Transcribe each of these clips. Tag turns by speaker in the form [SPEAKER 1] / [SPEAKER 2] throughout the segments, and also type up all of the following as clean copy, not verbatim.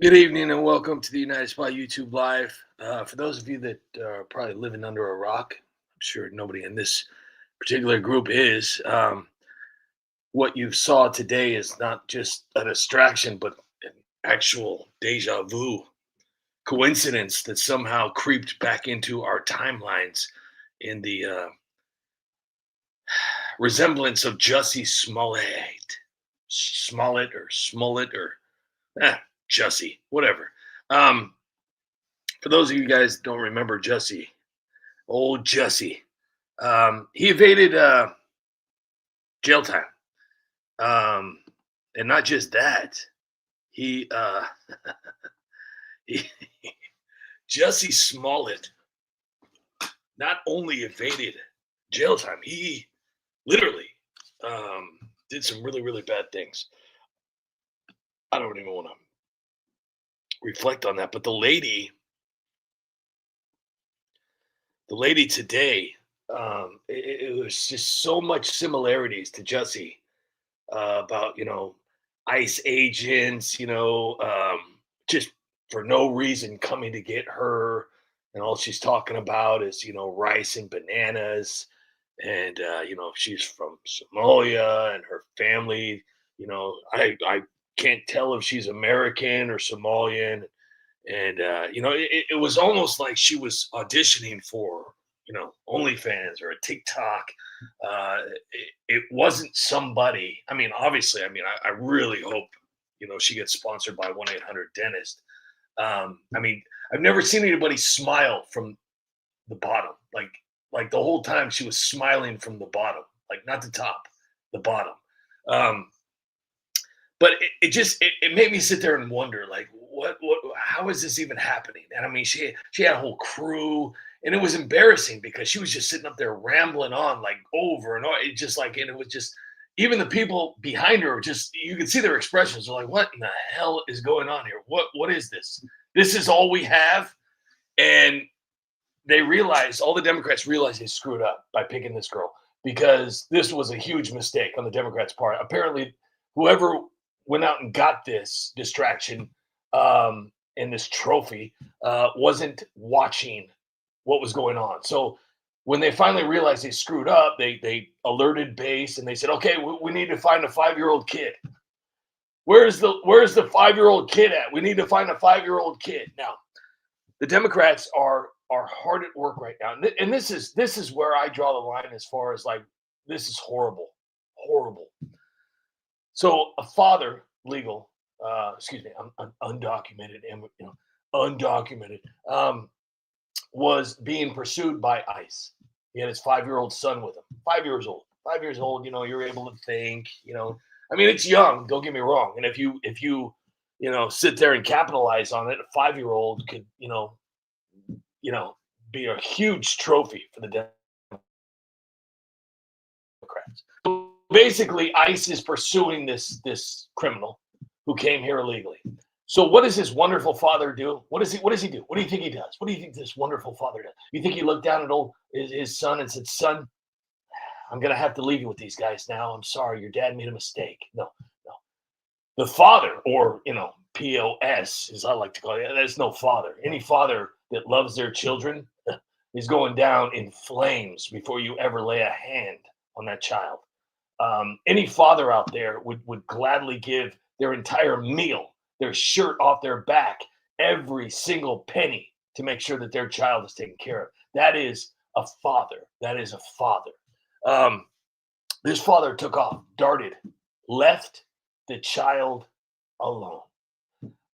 [SPEAKER 1] Good evening and welcome to the United Spy YouTube Live. For those of you that are probably living under a rock, I'm sure nobody in this particular group is. What you saw today is not just a distraction, but an actual deja vu coincidence that somehow creeped back into our timelines in the resemblance of Jussie Smollett or eh, Jussie, whatever. Um, for those of you guys that don't remember Jussie, old Jussie. He evaded jail time. Um, and not just that, he, he Jussie Smollett not only evaded jail time, he literally did some really, really bad things. I don't even want to reflect on that, but the lady today, it was just so much similarities to Jussie about ICE agents, just for no reason coming to get her, and all she's talking about is rice and bananas, and she's from Somalia and her family. I can't tell if she's American or Somalian, and it was almost like she was auditioning for OnlyFans or a TikTok. It wasn't somebody. I mean, obviously, I really hope she gets sponsored by 1-800 Dentist. I mean, I've never seen anybody smile from the bottom, like the whole time she was smiling from the bottom, like not the top, the bottom. Um, but it made me sit there and wonder, like, what how is this even happening? And I mean, she had a whole crew, and it was embarrassing because she was just sitting up there rambling on like over and over. It just like, and it was just, even the people behind her, just, you could see their expressions. They're like, what in the hell is going on here? What is this? This is all we have. And they realized, all the Democrats realized they screwed up by picking this girl, because this was a huge mistake on the Democrats' part. Apparently, whoever went out and got this distraction and this trophy wasn't watching what was going on. So when they finally realized they screwed up, they alerted base and they said, "Okay, we need to find a 5-year-old kid. Where's the 5-year-old kid at? We need to find a 5-year-old kid." Now, the Democrats are hard at work right now, and this is where I draw the line as far as like, this is horrible, horrible. So a father, legal, excuse me, undocumented, and undocumented, was being pursued by ICE. He had his 5-year-old son with him. 5 years old. 5 years old. You're able to think. I mean, it's young. Don't get me wrong. And if you sit there and capitalize on it, a 5-year-old could you know be a huge trophy for the Democrats. Basically, ICE is pursuing this criminal who came here illegally. So what does this wonderful father do? What does he do? What do you think he does? What do you think this wonderful father does? You think he looked down at his son and said, "Son, I'm gonna have to leave you with these guys now. I'm sorry, your dad made a mistake." No, no. The father, or POS, as I like to call it, there's no father. Any father that loves their children is going down in flames before you ever lay a hand on that child. Any father out there would gladly give their entire meal, their shirt off their back, every single penny to make sure that their child is taken care of. That is a father. That is a father. Um, this father took off, darted, left the child alone.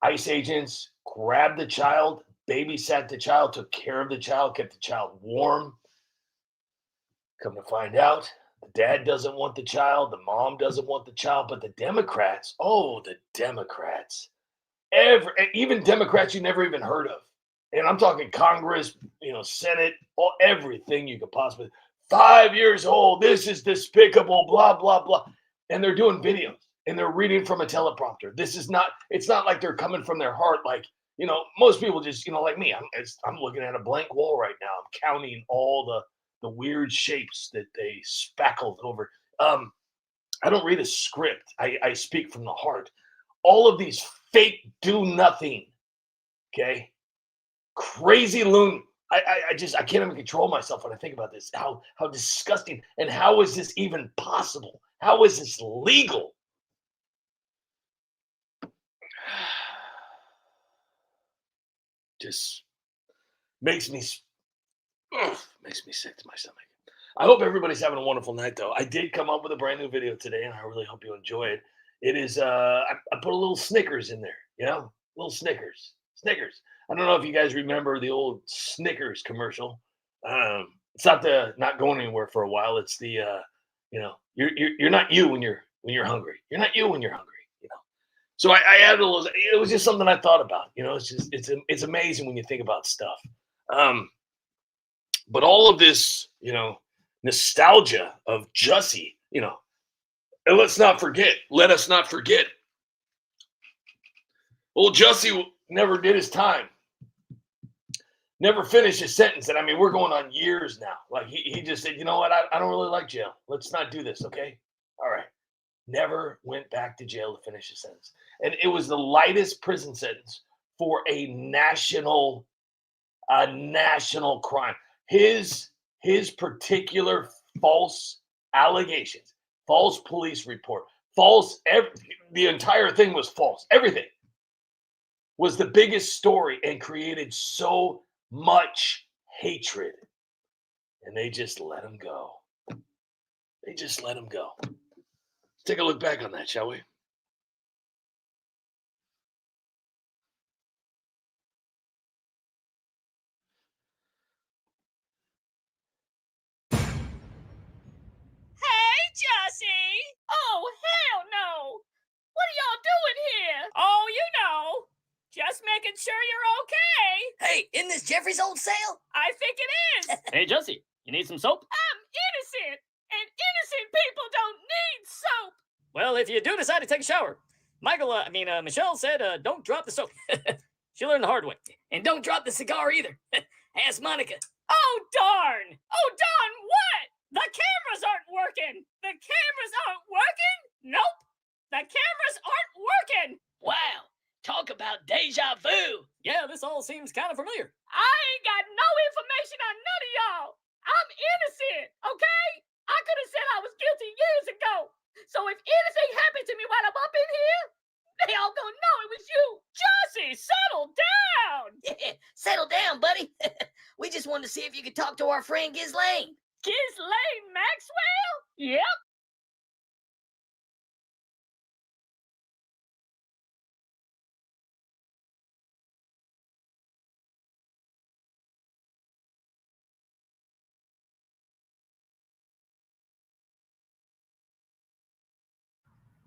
[SPEAKER 1] ICE agents grabbed the child, babysat the child, took care of the child, kept the child warm. Come to find out, the dad doesn't want the child, the mom doesn't want the child, but the Democrats, oh, the Democrats, even Democrats you never even heard of. And I'm talking Congress, Senate, everything you could possibly. 5 years old, this is despicable, blah, blah, blah. And they're doing videos and they're reading from a teleprompter. It's not like they're coming from their heart. Like, most people just, like me, I'm looking at a blank wall right now. I'm counting all the weird shapes that they spackled over. I don't read a script. I speak from the heart. all of these fake do nothing, okay? Crazy loon. I can't even control myself when I think about this. How disgusting, and how is this even possible? How is this legal? Just makes me makes me sick to my stomach. I hope everybody's having a wonderful night, though. I did come up with a brand new video today, and I really hope you enjoy it. It is I put a little Snickers in there, little Snickers, Snickers. I don't know if you guys remember the old Snickers commercial. It's not going anywhere for a while. It's the you're not you when you're hungry. You're not you when you're hungry. So I added a little. It was just something I thought about. It's amazing when you think about stuff. But all of this, nostalgia of Jussie, and let us not forget, old Jussie never did his time, never finished his sentence. And I mean, we're going on years now. Like he just said, you know what? I don't really like jail. Let's not do this. Okay. All right. Never went back to jail to finish his sentence. And it was the lightest prison sentence for a national crime. His particular false allegations, false police report, the entire thing was false. Everything was the biggest story and created so much hatred. And they just let him go. They just let him go. Let's take a look back on that, shall we?
[SPEAKER 2] Jussie! Oh, hell no! What are y'all doing here? Oh, just making sure you're okay.
[SPEAKER 3] Hey, isn't this Jeffrey's old cell?
[SPEAKER 2] I think it is.
[SPEAKER 4] Hey, Jussie, you need some soap?
[SPEAKER 2] I'm innocent, and innocent people don't need soap.
[SPEAKER 4] Well, if you do decide to take a shower, Michelle said don't drop the soap. She learned the hard way.
[SPEAKER 3] And don't drop the cigar either. Ask Monica.
[SPEAKER 2] Oh, darn! Oh, darn what? The cameras aren't working! The cameras aren't working? Nope! The cameras aren't working!
[SPEAKER 3] Wow, talk about deja vu.
[SPEAKER 4] Yeah, this all seems kind of familiar.
[SPEAKER 2] I ain't got no information on none of y'all! I'm innocent, okay? I could have said I was guilty years ago. So if anything happens to me while I'm up in here, they all gonna know it was you. Jussie, settle down!
[SPEAKER 3] Yeah, settle down, buddy. We just wanted to see if you could talk to our friend Ghislaine.
[SPEAKER 2] Ghislaine Maxwell? Yep.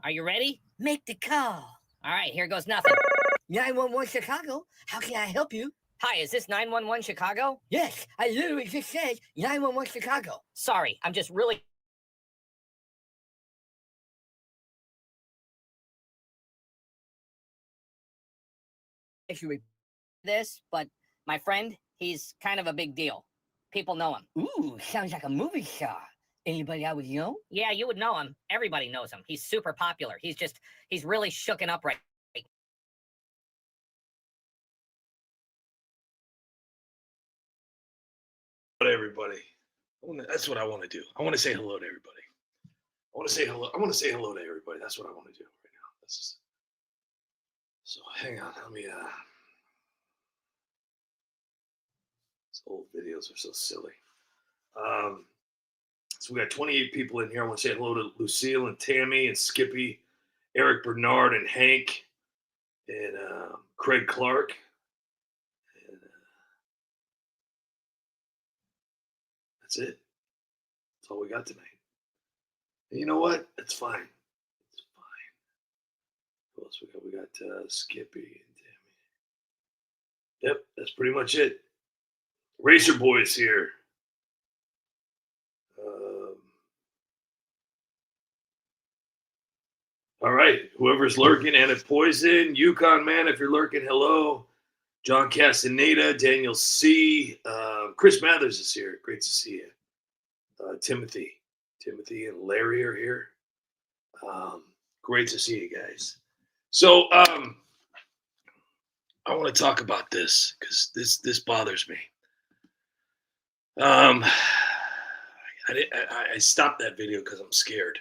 [SPEAKER 3] Are you ready? Make the call. All right, here goes nothing. 911 Chicago, how can I help you? Hi, is this 911 Chicago? Yes, I literally just said 911 Chicago. Sorry, I'm just really... this, but my friend, he's kind of a big deal. People know him. Ooh, sounds like a movie star. Anybody I would know? Yeah, you would know him. Everybody knows him. He's super popular. He's really shooken up right.
[SPEAKER 1] Everybody. That's what I want to do. I want to say hello to everybody. I want to say hello to everybody. That's what I want to do right now. So hang on. Let me these old videos are so silly. So we got 28 people in here. I want to say hello to Lucille and Tammy and Skippy, Eric Bernard and Hank, and Craig Clark. And, that's it. That's all we got tonight. And you know what? That's fine. It's fine. Who else we got? We got Skippy and Tammy. Yep, that's pretty much it. Racer Boys here. All right, whoever's lurking, Anna Poison, Yukon Man, if you're lurking, hello. John Castaneda, Daniel C. Chris Mathers is here. Great to see you. Timothy and Larry are here. Great to see you guys. So, I want to talk about this because this bothers me. I stopped that video because I'm scared.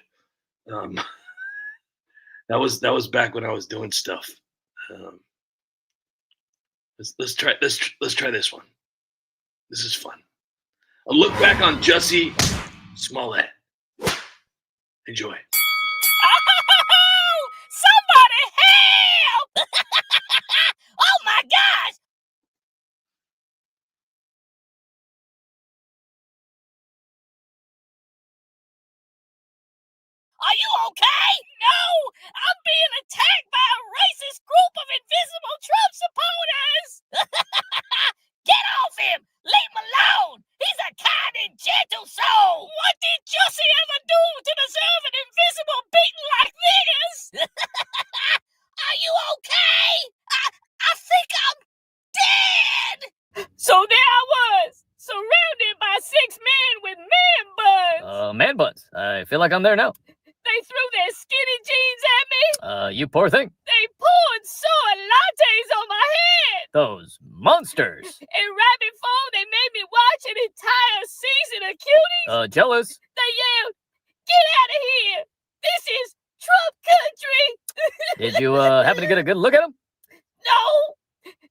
[SPEAKER 1] That was back when I was doing stuff. Let's try this one. This is fun. A look back on Jussie Smollett. Enjoy.
[SPEAKER 2] Oh, somebody help! Oh my gosh! Are you okay? No! I'm being attacked by a racist group of invisible Trump supporters! Get off him! Leave him alone! He's a kind and gentle soul! What did Jussie ever do to deserve an invisible beating like this? Are you okay? I think I'm dead! So there I was, surrounded by 6 men with man buns!
[SPEAKER 4] Man buns. I feel like I'm there now.
[SPEAKER 2] They threw their skinny jeans at me.
[SPEAKER 4] You poor thing.
[SPEAKER 2] They poured soy lattes on my head.
[SPEAKER 4] Those monsters.
[SPEAKER 2] And right before they made me watch an entire season of Cuties,
[SPEAKER 4] Jealous.
[SPEAKER 2] they yelled, "Get out of here! This is Trump country!"
[SPEAKER 4] Did you happen to get a good look at them?
[SPEAKER 2] No!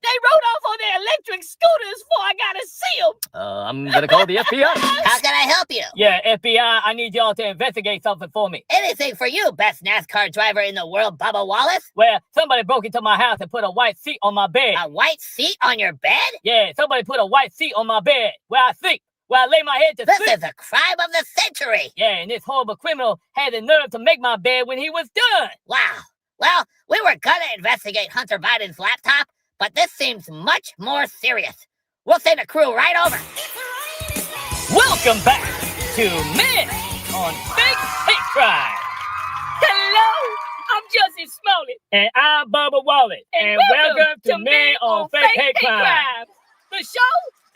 [SPEAKER 2] They rode off on their electric scooters before I got to see them.
[SPEAKER 4] I'm gonna call the FBI.
[SPEAKER 3] How can I help you?
[SPEAKER 4] Yeah, FBI, I need y'all to investigate something for me.
[SPEAKER 3] Anything for you, best NASCAR driver in the world, Bubba Wallace?
[SPEAKER 4] Well, somebody broke into my house and put a white seat on my bed.
[SPEAKER 3] A white seat on your bed?
[SPEAKER 4] Yeah, somebody put a white seat on my bed where I sleep, where I lay my head to
[SPEAKER 3] This
[SPEAKER 4] sleep.
[SPEAKER 3] is a crime of the century.
[SPEAKER 4] Yeah, and this horrible criminal had the nerve to make my bed when he was done.
[SPEAKER 3] Wow. Well, we were gonna investigate Hunter Biden's laptop, but this seems much more serious. We'll send a crew right over.
[SPEAKER 4] Welcome back to Men on Fake Hate Crime.
[SPEAKER 2] Hello, I'm Jussie Smollett.
[SPEAKER 4] And I'm Bubba Wallace.
[SPEAKER 2] And welcome to Men on Fake Hate Crime. The show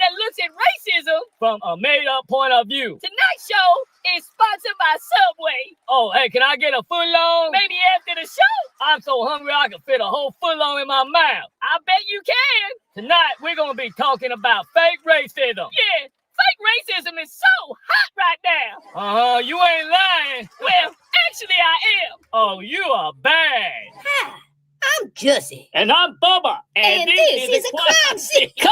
[SPEAKER 2] that looks at racism
[SPEAKER 4] From a made-up point of view.
[SPEAKER 2] Tonight's show is sponsored by Subway.
[SPEAKER 4] Oh, hey, can I get a footlong?
[SPEAKER 2] Maybe after the show,
[SPEAKER 4] I'm so hungry I can fit a whole footlong in my mouth.
[SPEAKER 2] I bet you can.
[SPEAKER 4] Tonight, we're going to be talking about fake racism.
[SPEAKER 2] Yeah, fake racism is so hot right now.
[SPEAKER 4] Uh-huh, you ain't lying.
[SPEAKER 2] Well, actually I am.
[SPEAKER 4] Oh, you are bad.
[SPEAKER 5] Hi, I'm Jussie.
[SPEAKER 4] And I'm Bubba.
[SPEAKER 5] And this is a crime scene.
[SPEAKER 4] Cut!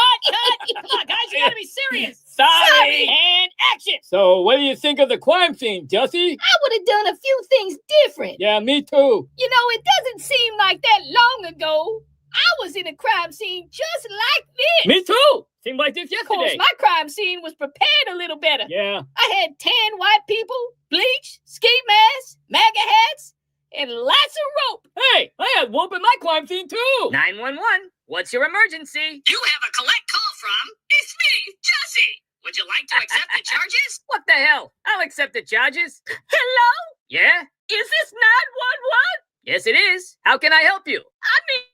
[SPEAKER 4] Come on, guys, you gotta be serious. Sorry. And action. So, what do you think of the crime scene, Jussie?
[SPEAKER 5] I would have done a few things different.
[SPEAKER 4] Yeah, me too.
[SPEAKER 2] You know, it doesn't seem like that long ago. I was in a crime scene just like this.
[SPEAKER 4] Me too. Seemed like this
[SPEAKER 2] Of course,
[SPEAKER 4] yesterday.
[SPEAKER 2] my crime scene was prepared a little better.
[SPEAKER 4] Yeah.
[SPEAKER 2] I had 10 white people, bleach, ski masks, MAGA hats, and lots of rope.
[SPEAKER 4] Hey, I had whoop in my crime scene too.
[SPEAKER 3] 911, what's your emergency?
[SPEAKER 6] You have a collect call from... It's me, Jussie. Would you like to accept the charges?
[SPEAKER 3] What the hell? I'll accept the charges.
[SPEAKER 2] Hello?
[SPEAKER 3] Yeah?
[SPEAKER 2] Is this 911?
[SPEAKER 3] Yes, it is. How can I help you?
[SPEAKER 2] I mean,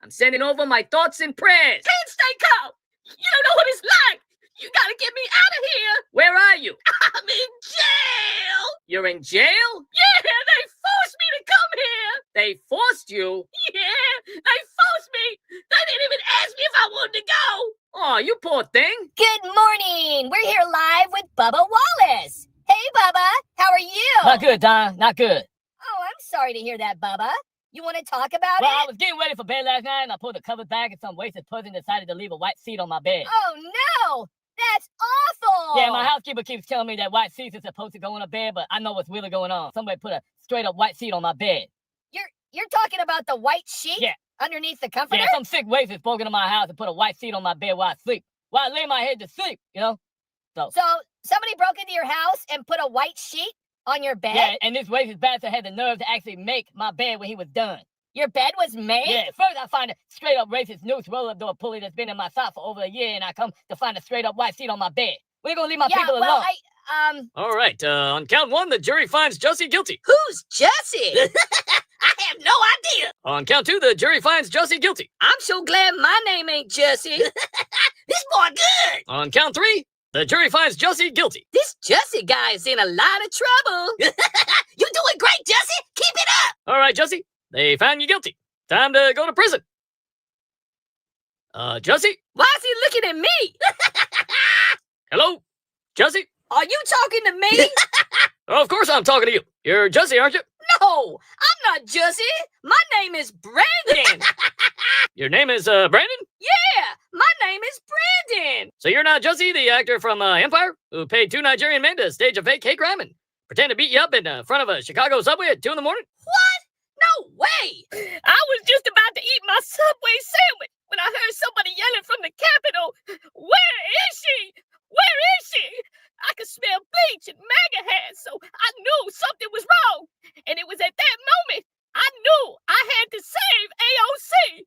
[SPEAKER 3] I'm sending over my thoughts and prayers.
[SPEAKER 2] can't stay calm. You don't know what it's like. You gotta get me out of here.
[SPEAKER 3] Where are you?
[SPEAKER 2] I'm in jail.
[SPEAKER 3] You're in jail?
[SPEAKER 2] Yeah, they forced me to come here.
[SPEAKER 3] They forced you?
[SPEAKER 2] Yeah, they forced me. They didn't even ask me if I wanted to go.
[SPEAKER 3] Oh, you poor thing.
[SPEAKER 5] Good morning. We're here live with Bubba Wallace. Hey, Bubba. How are you?
[SPEAKER 4] Not good, Don. Not good.
[SPEAKER 5] Oh, I'm sorry to hear that, Bubba. You want to talk about
[SPEAKER 4] Well, I
[SPEAKER 5] it?
[SPEAKER 4] was getting ready for bed last night and I pulled the covers back and some wasted person decided to leave a white seat on my bed.
[SPEAKER 5] Oh, no. That's awful.
[SPEAKER 4] Yeah, my housekeeper keeps telling me that white seats are supposed to go on a bed, but I know what's really going on. Somebody put a straight up white seat on my bed.
[SPEAKER 5] You're talking about the white sheet
[SPEAKER 4] Yeah.
[SPEAKER 5] underneath the comforter?
[SPEAKER 4] Yeah, some sick racist broke into my house and put a white seat on my bed while I sleep. While I lay my head to sleep, you know?
[SPEAKER 5] So somebody broke into your house and put a white sheet on your bed?
[SPEAKER 4] Yeah, and this racist bastard had the nerve to actually make my bed when he was done.
[SPEAKER 5] Your bed was made?
[SPEAKER 4] Yeah, first I find a straight up racist noose roll-up door pulley that's been in my sock for over a year, and I come to find a straight up white seat on my bed. We're gonna leave my
[SPEAKER 5] Yeah,
[SPEAKER 4] people
[SPEAKER 5] well,
[SPEAKER 4] alone. All right, on count one, the jury finds Jussie guilty.
[SPEAKER 6] Who's Jussie? I have no idea.
[SPEAKER 4] On count two, the jury finds Jussie guilty.
[SPEAKER 6] I'm so glad my name ain't Jussie. This boy good.
[SPEAKER 4] On count three, The jury finds Jussie guilty.
[SPEAKER 2] This Jussie guy is in a lot of trouble.
[SPEAKER 5] You're doing great, Jussie. Keep it up.
[SPEAKER 4] All right, Jussie, they found you guilty. Time to go to prison. Jussie?
[SPEAKER 2] Why is he looking at me?
[SPEAKER 4] Hello? Jussie?
[SPEAKER 2] Are you talking to me?
[SPEAKER 4] Oh, of course I'm talking to you. You're Jussie, aren't you?
[SPEAKER 2] No, I'm not Jussie. My name is Brandon.
[SPEAKER 4] Your name is, Brandon?
[SPEAKER 2] Yeah, my name is Brandon.
[SPEAKER 4] So you're not Jussie, the actor from, Empire, who paid 2 Nigerian men to stage a fake hate crime and pretend to beat you up in front of a Chicago subway at 2 in the morning?
[SPEAKER 2] What? No way. I was just about to eat my Subway sandwich when I heard somebody yelling from the Capitol, "Where is she? Where is she?" I could smell bleach and MAGA hats, so I knew something was wrong. And it was at that moment I knew I had to save AOC.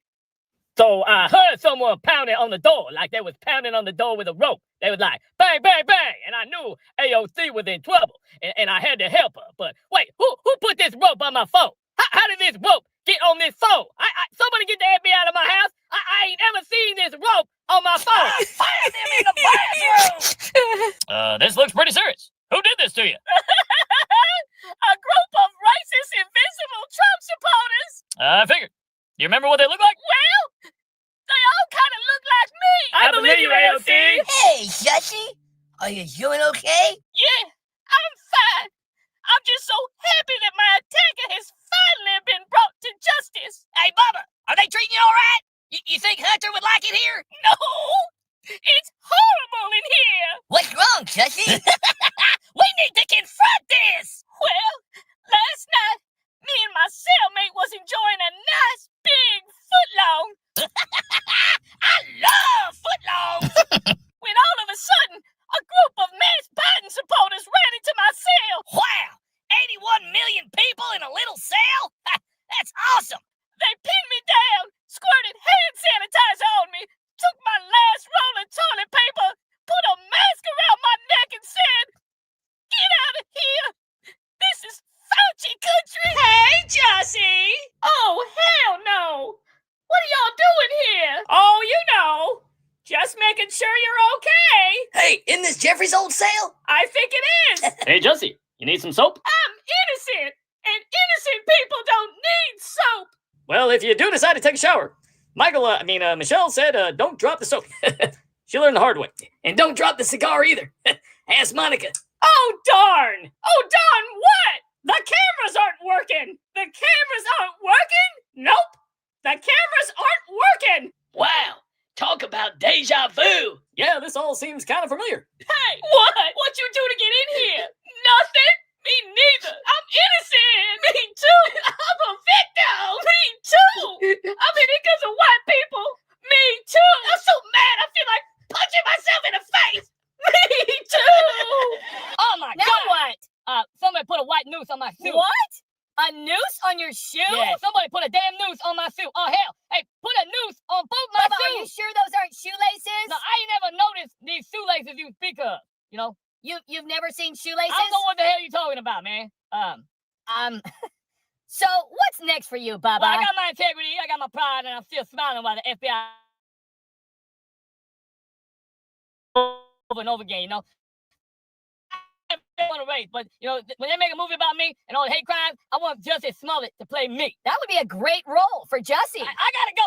[SPEAKER 3] So I heard someone pounding on the door, like they was pounding on the door with a rope. They was like, bang, bang, bang. And I knew AOC was in trouble, and I had to help her. But wait, who put this rope on my phone? How did this rope get on this phone? Somebody get the FBI out of my house. I ain't ever seen this rope on my phone.
[SPEAKER 5] Fire them in the bathroom.
[SPEAKER 4] This looks pretty serious. Who did this to you?
[SPEAKER 2] A group of racist, invisible Trump supporters.
[SPEAKER 4] I figured. Do you remember what they look like?
[SPEAKER 2] Well, they all kind of look like me.
[SPEAKER 3] I believe you, AOC.
[SPEAKER 5] Hey, Jussie. Are you doing okay?
[SPEAKER 2] Yeah, I'm fine. I'm just so happy that my attacker has finally been brought to justice.
[SPEAKER 5] Hey, Bubba, are they treating you all right? You think Hunter would like it here?
[SPEAKER 2] No, it's horrible in here.
[SPEAKER 5] What's wrong, Jussie? We need to confront this.
[SPEAKER 2] Well, last night, me and my cellmate was enjoying a nice big footlong
[SPEAKER 5] I love footlongs.
[SPEAKER 2] when all of a sudden, a group of masked Biden supporters ran into my cell.
[SPEAKER 5] Wow, 81 million people in a little cell? That's awesome.
[SPEAKER 2] They pinned me down, squirted hand sanitizer on me, took my last roll of toilet paper, put a mask around my neck and said, "Get out of here. This is Fauci country." Hey, Jussie. Oh, hell no. What are y'all doing here? Oh, you know, just making sure you're okay.
[SPEAKER 5] Hey, isn't this Jeffrey's old cell?
[SPEAKER 2] I think it is.
[SPEAKER 4] Hey, Jussie, you need some soap?
[SPEAKER 2] I'm innocent, and innocent people don't need soap.
[SPEAKER 4] Well, if you do decide to take a shower, Michelle said, don't drop the soap. She learned the hard way.
[SPEAKER 3] And don't drop the cigar either. Ask Monica.
[SPEAKER 2] Oh, darn. Oh, darn what? The cameras aren't working. The cameras aren't working? Nope. The cameras aren't working.
[SPEAKER 3] Wow, talk about deja vu.
[SPEAKER 4] Yeah, this all seems kind of familiar.
[SPEAKER 2] Hey, what? What'd you do to get in here? Nothing. Me neither. I'm innocent. Me too. I'm a victim. Me too. I'm in it because of white people. Me too. I'm so mad I feel like punching myself in the face. Me too.
[SPEAKER 3] Oh my
[SPEAKER 5] Now
[SPEAKER 3] God.
[SPEAKER 5] what?
[SPEAKER 3] Somebody put a white noose on my suit.
[SPEAKER 5] What? A noose on your shoe?
[SPEAKER 3] Yeah, somebody put a damn noose on my suit. Oh, hell. Hey, put a noose on both my
[SPEAKER 5] Bubba, are you
[SPEAKER 3] shoes.
[SPEAKER 5] sure those aren't shoelaces?
[SPEAKER 3] No, I ain't never noticed these shoelaces you speak of. You know?
[SPEAKER 5] You've never seen shoelaces?
[SPEAKER 3] I don't know what the hell you're talking about, man.
[SPEAKER 5] So what's next for you, Bubba?
[SPEAKER 3] Well, I got my integrity, I got my pride, and I'm still smiling while the FBI over and over again, you know? I want to race, but, you know, when they make a movie about me and all the hate crimes, I want Jussie Smollett to play me.
[SPEAKER 5] That would be a great role for Jussie.
[SPEAKER 3] I gotta go,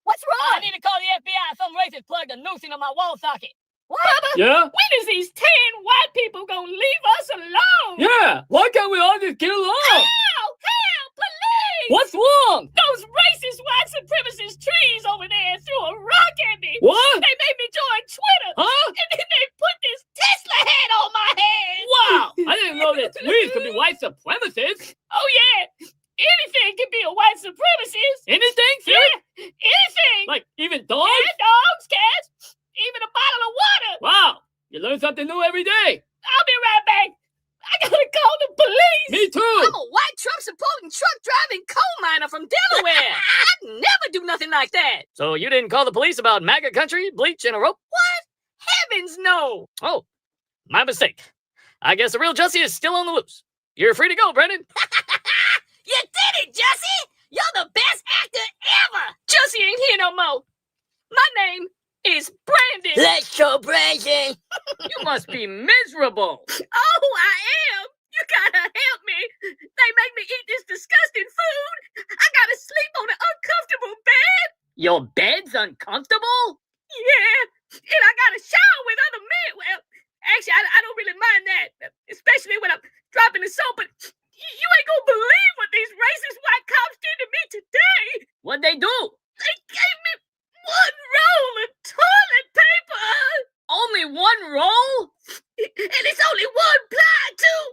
[SPEAKER 5] What's
[SPEAKER 3] I
[SPEAKER 5] wrong?
[SPEAKER 3] need to call the FBI. Some racist plugged a noose into my wall socket.
[SPEAKER 5] What?
[SPEAKER 4] Yeah?
[SPEAKER 2] When is these 10 white people gonna leave us alone?
[SPEAKER 4] Yeah, why can't we all just get along?
[SPEAKER 2] Help! Help! Police!
[SPEAKER 4] What's wrong?
[SPEAKER 2] Those racist white supremacist trees over there threw a rock at me.
[SPEAKER 4] What?
[SPEAKER 2] They made me join Twitter.
[SPEAKER 4] Huh?
[SPEAKER 2] And then they put this Tesla hat on my head.
[SPEAKER 4] Wow, I didn't know that Swedes could be white supremacists.
[SPEAKER 2] Oh, yeah. Anything can be a white supremacist.
[SPEAKER 4] Anything, sir?
[SPEAKER 2] Yeah, anything.
[SPEAKER 4] Like even dogs?
[SPEAKER 2] Yeah, dogs, cats, even a bottle of water.
[SPEAKER 4] Wow, you learn something new every day.
[SPEAKER 2] I'll be right back. I gotta call the police.
[SPEAKER 4] Me too.
[SPEAKER 2] I'm a white Trump-supporting, truck-driving coal miner from Delaware. I'd never do nothing like that.
[SPEAKER 4] So you didn't call the police about MAGA country, bleach, and a rope?
[SPEAKER 2] What? Heavens, no.
[SPEAKER 4] Oh, my mistake. I guess the real Jussie is still on the loose. You're free to go, Brendan.
[SPEAKER 5] You did it, Jussie! You're the best actor ever!
[SPEAKER 2] Jussie ain't here no more. My name is Brandon.
[SPEAKER 5] Let's go, Brandon!
[SPEAKER 4] You must be miserable.
[SPEAKER 2] Oh, I am. You gotta help me. They make me eat this disgusting food. I gotta sleep on an uncomfortable bed.
[SPEAKER 4] Your bed's uncomfortable?
[SPEAKER 2] Yeah, and I gotta shower with other men. Well, actually, I don't really mind that, especially when I'm dropping the soap. But you ain't gonna believe what these racist white cops did to me today.
[SPEAKER 4] What'd they do?
[SPEAKER 2] They gave me one roll of toilet paper.
[SPEAKER 4] Only one roll?
[SPEAKER 2] And it's only one ply, too.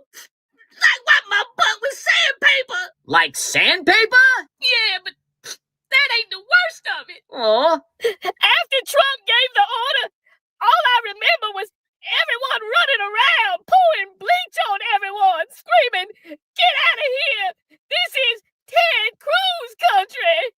[SPEAKER 2] Like wipe my butt with sandpaper.
[SPEAKER 4] Like sandpaper?
[SPEAKER 2] Yeah, but that ain't the worst of it.
[SPEAKER 4] Oh.
[SPEAKER 2] After Trump gave the order, all I remember was everyone running around, pouring bleach on everyone, screaming, "Get out of here! This is Ted Cruz country!"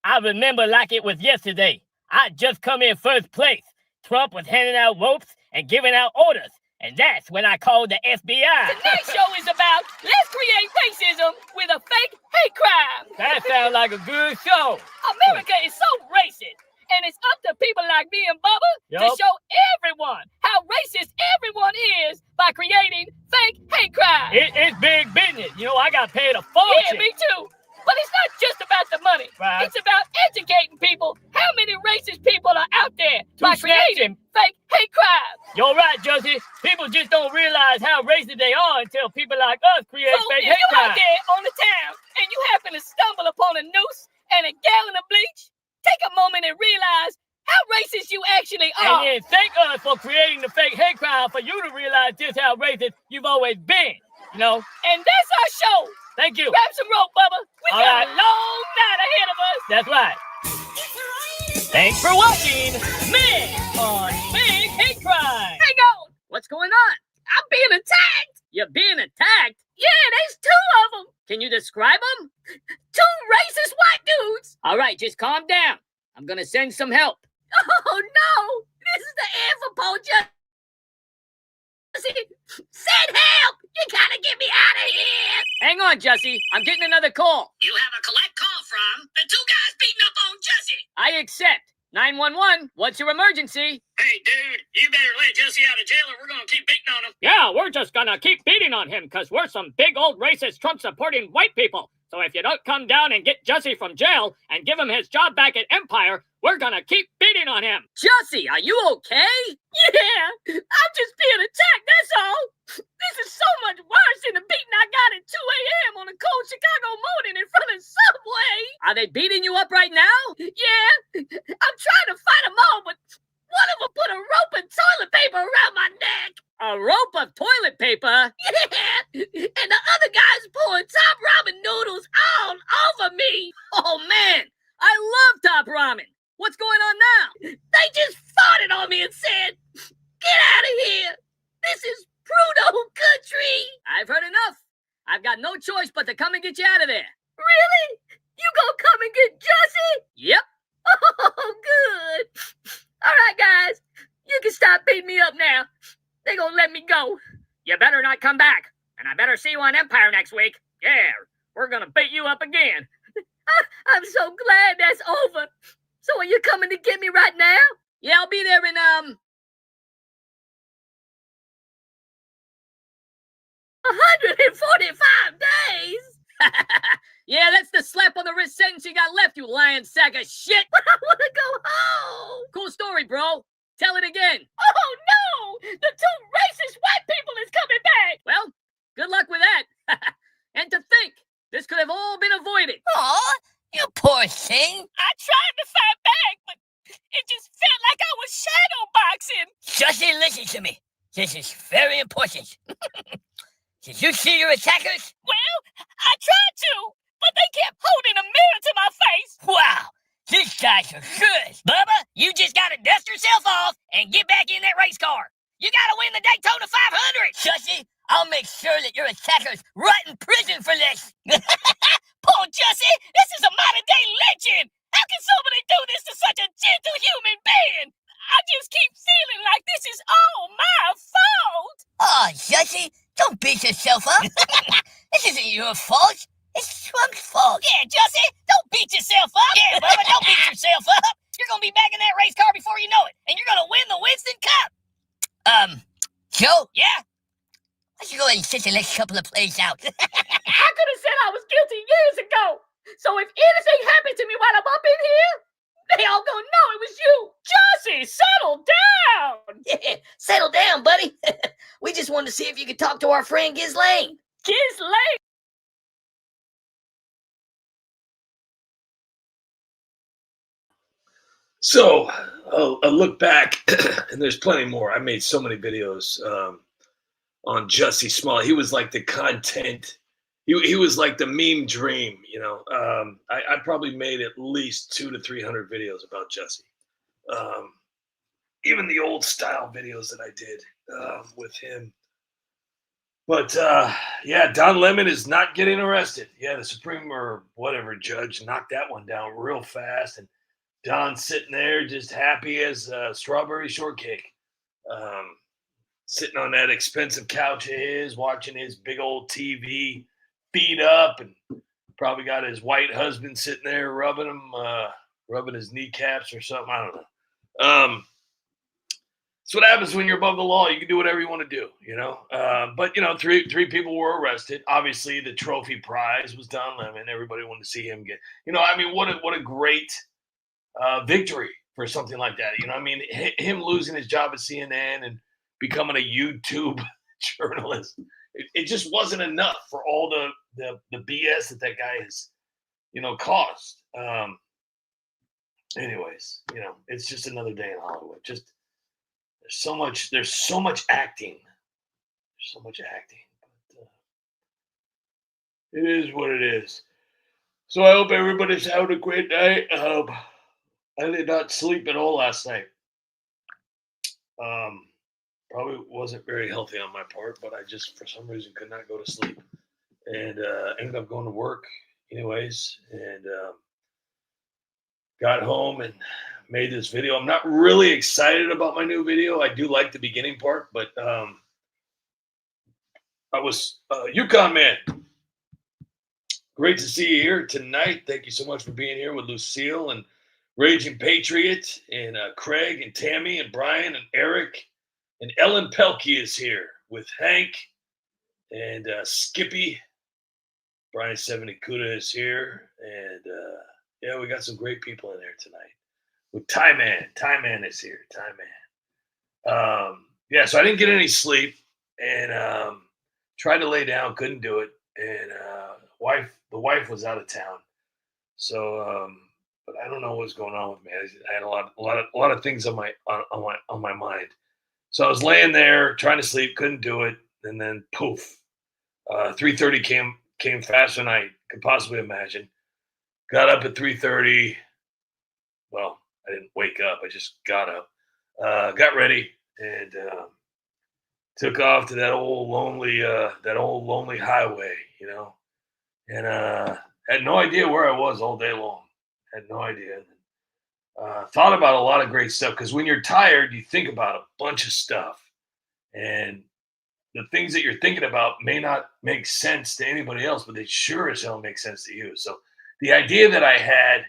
[SPEAKER 4] I remember like it was yesterday. I just come in first place. Trump was handing out ropes and giving out orders. And that's when I called the FBI.
[SPEAKER 2] Tonight's show is about let's create racism with a fake hate crime.
[SPEAKER 4] That sounds like a good show.
[SPEAKER 2] America is so racist, and it's up to people like me and Bubba to
[SPEAKER 4] Yup.
[SPEAKER 2] show everyone how racist everyone is by creating fake hate crime.
[SPEAKER 4] It's big business. You know, I got paid a fortune.
[SPEAKER 2] Yeah, me too. But it's not just about the money.
[SPEAKER 4] Right.
[SPEAKER 2] It's about educating people how many racist people are out there by
[SPEAKER 4] snatch
[SPEAKER 2] creating fake hate crime.
[SPEAKER 4] You're right, Jussie. People just don't realize how racist they are until people like us create
[SPEAKER 2] So
[SPEAKER 4] fake
[SPEAKER 2] if
[SPEAKER 4] hate
[SPEAKER 2] you're out
[SPEAKER 4] crime.
[SPEAKER 2] there on the town and you happen to stumble upon a noose and a gallon of bleach, take a moment and realize how racist you actually
[SPEAKER 4] And
[SPEAKER 2] are.
[SPEAKER 4] then thank us for creating the fake hate crime for you to realize just how racist you've always been. You know?
[SPEAKER 2] And that's our show.
[SPEAKER 4] Thank you.
[SPEAKER 2] Grab some rope, Bubba. We
[SPEAKER 4] All
[SPEAKER 2] got
[SPEAKER 4] right.
[SPEAKER 2] a long night ahead of us.
[SPEAKER 4] That's right. Thanks for watching Men on Fake Hate Crime.
[SPEAKER 2] Hang on.
[SPEAKER 4] What's going on?
[SPEAKER 2] I'm being attacked.
[SPEAKER 4] You're being attacked?
[SPEAKER 2] Yeah, there's two of them.
[SPEAKER 4] Can you describe them?
[SPEAKER 2] Two racist white dudes.
[SPEAKER 4] All right, just calm down. I'm gonna send some help.
[SPEAKER 2] Oh, no. This is the end for Paul Jussie. Send help. You gotta get me out of here.
[SPEAKER 4] Hang on, Jussie. I'm getting another call.
[SPEAKER 6] You have a collect call from the two guys beating up on Jussie.
[SPEAKER 4] I accept. 911, what's your emergency?
[SPEAKER 6] Hey, dude, you better let Jussie out of jail or we're gonna keep beating on him.
[SPEAKER 4] Yeah, we're just gonna keep beating on him because we're some big old racist Trump-supporting white people. So if you don't come down and get Jussie from jail and give him his job back at Empire, we're gonna keep beating on him. Jussie, are you okay?
[SPEAKER 2] Yeah, I'm just being attacked, that's all. This is so much worse than the beating I got at 2 a.m. on a cold Chicago morning in front of Subway.
[SPEAKER 4] Are they beating you up right now?
[SPEAKER 2] Yeah, I'm trying to fight them all, but one of them put a rope and toilet paper around my neck.
[SPEAKER 4] A rope of toilet paper?
[SPEAKER 2] Yeah, and the other guy's pouring top ramen noodles all over me.
[SPEAKER 4] Oh man, I love Top Ramen. What's going on now?
[SPEAKER 2] They just farted on me and said, "Get out of here. This is Prudo country."
[SPEAKER 4] I've heard enough. I've got no choice but to come and get you out of there.
[SPEAKER 2] Really? You gonna come and get Jussie?
[SPEAKER 4] Yep.
[SPEAKER 2] Oh, good. All right, guys. You can stop beating me up now. They gonna let me go.
[SPEAKER 4] You better not come back. And I better see you on Empire next week. Yeah, we're gonna beat you up again.
[SPEAKER 2] I'm so glad that's over. So are you coming to get me right now?
[SPEAKER 4] Yeah, I'll be there in,
[SPEAKER 2] 145 days?
[SPEAKER 4] Yeah, that's the slap on the wrist sentence you got left, you lying sack of shit.
[SPEAKER 2] But I want to go home.
[SPEAKER 4] Cool story, bro. Tell it again.
[SPEAKER 2] Oh, no. The two racist white people is coming back.
[SPEAKER 4] Well, good luck with that. And to think, this could have all been avoided.
[SPEAKER 3] Aw, you poor thing.
[SPEAKER 2] I tried to fight back, but it just felt like I was shadow boxing.
[SPEAKER 3] Jussie, listen to me. This is very important. Did you see your attackers?
[SPEAKER 2] Well, I tried to, but they kept holding a mirror to my face.
[SPEAKER 3] Wow, these guys are good. Bubba, you just gotta dust yourself off and get back in that race car. You gotta win the Daytona 500. Jussie, I'll make sure that your attackers rot in prison for this.
[SPEAKER 2] Poor Jussie, this is a modern-day lynching. How can somebody do this to such a gentle human being? I just keep feeling like this is all my fault.
[SPEAKER 3] Aw, Jussie, don't beat yourself up. This isn't your fault. It's Trump's fault.
[SPEAKER 2] Yeah, Jussie, don't beat yourself up.
[SPEAKER 3] Yeah, Bubba, don't beat yourself up. You're gonna be back in that race car before you know it, and you're gonna win the Winston Cup. Joe, yeah? Why don't you go ahead and sit the next couple of plays out?
[SPEAKER 2] I could have said I was guilty years ago. So if anything happened to me while I'm up in here, they all gonna know it was you.
[SPEAKER 4] Jussie, settle down.
[SPEAKER 3] Yeah, settle down, buddy. We just wanted to see if you could talk to our friend Ghislaine.
[SPEAKER 2] Ghislaine.
[SPEAKER 1] So I'll look back, and there's plenty more. I made so many videos on Jussie Smollett. He was like the content. He was like the meme dream. You know, I probably made at least 200 to 300 videos about Jussie. Even the old style videos that I did with him. But yeah, Don Lemon is not getting arrested. Yeah, the Supreme or whatever judge knocked that one down real fast, and Don's sitting there just happy as strawberry shortcake, sitting on that expensive couch of his, watching his big old TV, feet up, and probably got his white husband sitting there rubbing him, rubbing his kneecaps or something. I don't know. That's what happens when you're above the law. You can do whatever you want to do, you know. But you know, three people were arrested. Obviously, the trophy prize was Don Lemon. Everybody wanted to see him get. You know, I mean, what a great victory for something like that. You know, I mean, him losing his job at CNN and becoming a YouTube journalist, it just wasn't enough for all the BS that guy has, you know, caused. Anyways, you know, it's just another day in Hollywood. Just there's so much acting. There's so much acting. But, it is what it is. So I hope everybody's having a great night. I did not sleep at all last night. Probably wasn't very healthy on my part, but I just, for some reason, could not go to sleep. And ended up going to work anyways. And got home and made this video. I'm not really excited about my new video. I do like the beginning part, but I was Yukon Man. Great to see you here tonight. Thank you so much for being here with Lucille and Raging Patriot and Craig and Tammy and Brian and Eric and Ellen Pelkey is here with Hank and Skippy. Brian 70 Kuda is here. And yeah, we got some great people in there tonight. With Ty Man. Ty Man is here. Ty Man. Yeah, so I didn't get any sleep and tried to lay down, couldn't do it. And the wife was out of town. So but I don't know what's going on with me. I had a lot of things on my mind. So I was laying there trying to sleep, couldn't do it, and then poof, 3:30 came faster than I could possibly imagine. Got up at 3:30. Well, I didn't wake up. I just got up, got ready, and took off to that old lonely highway, you know, and had no idea where I was all day long. Had no idea. Thought about a lot of great stuff because when you're tired, you think about a bunch of stuff, and the things that you're thinking about may not make sense to anybody else, but they sure as hell make sense to you. So the idea that I had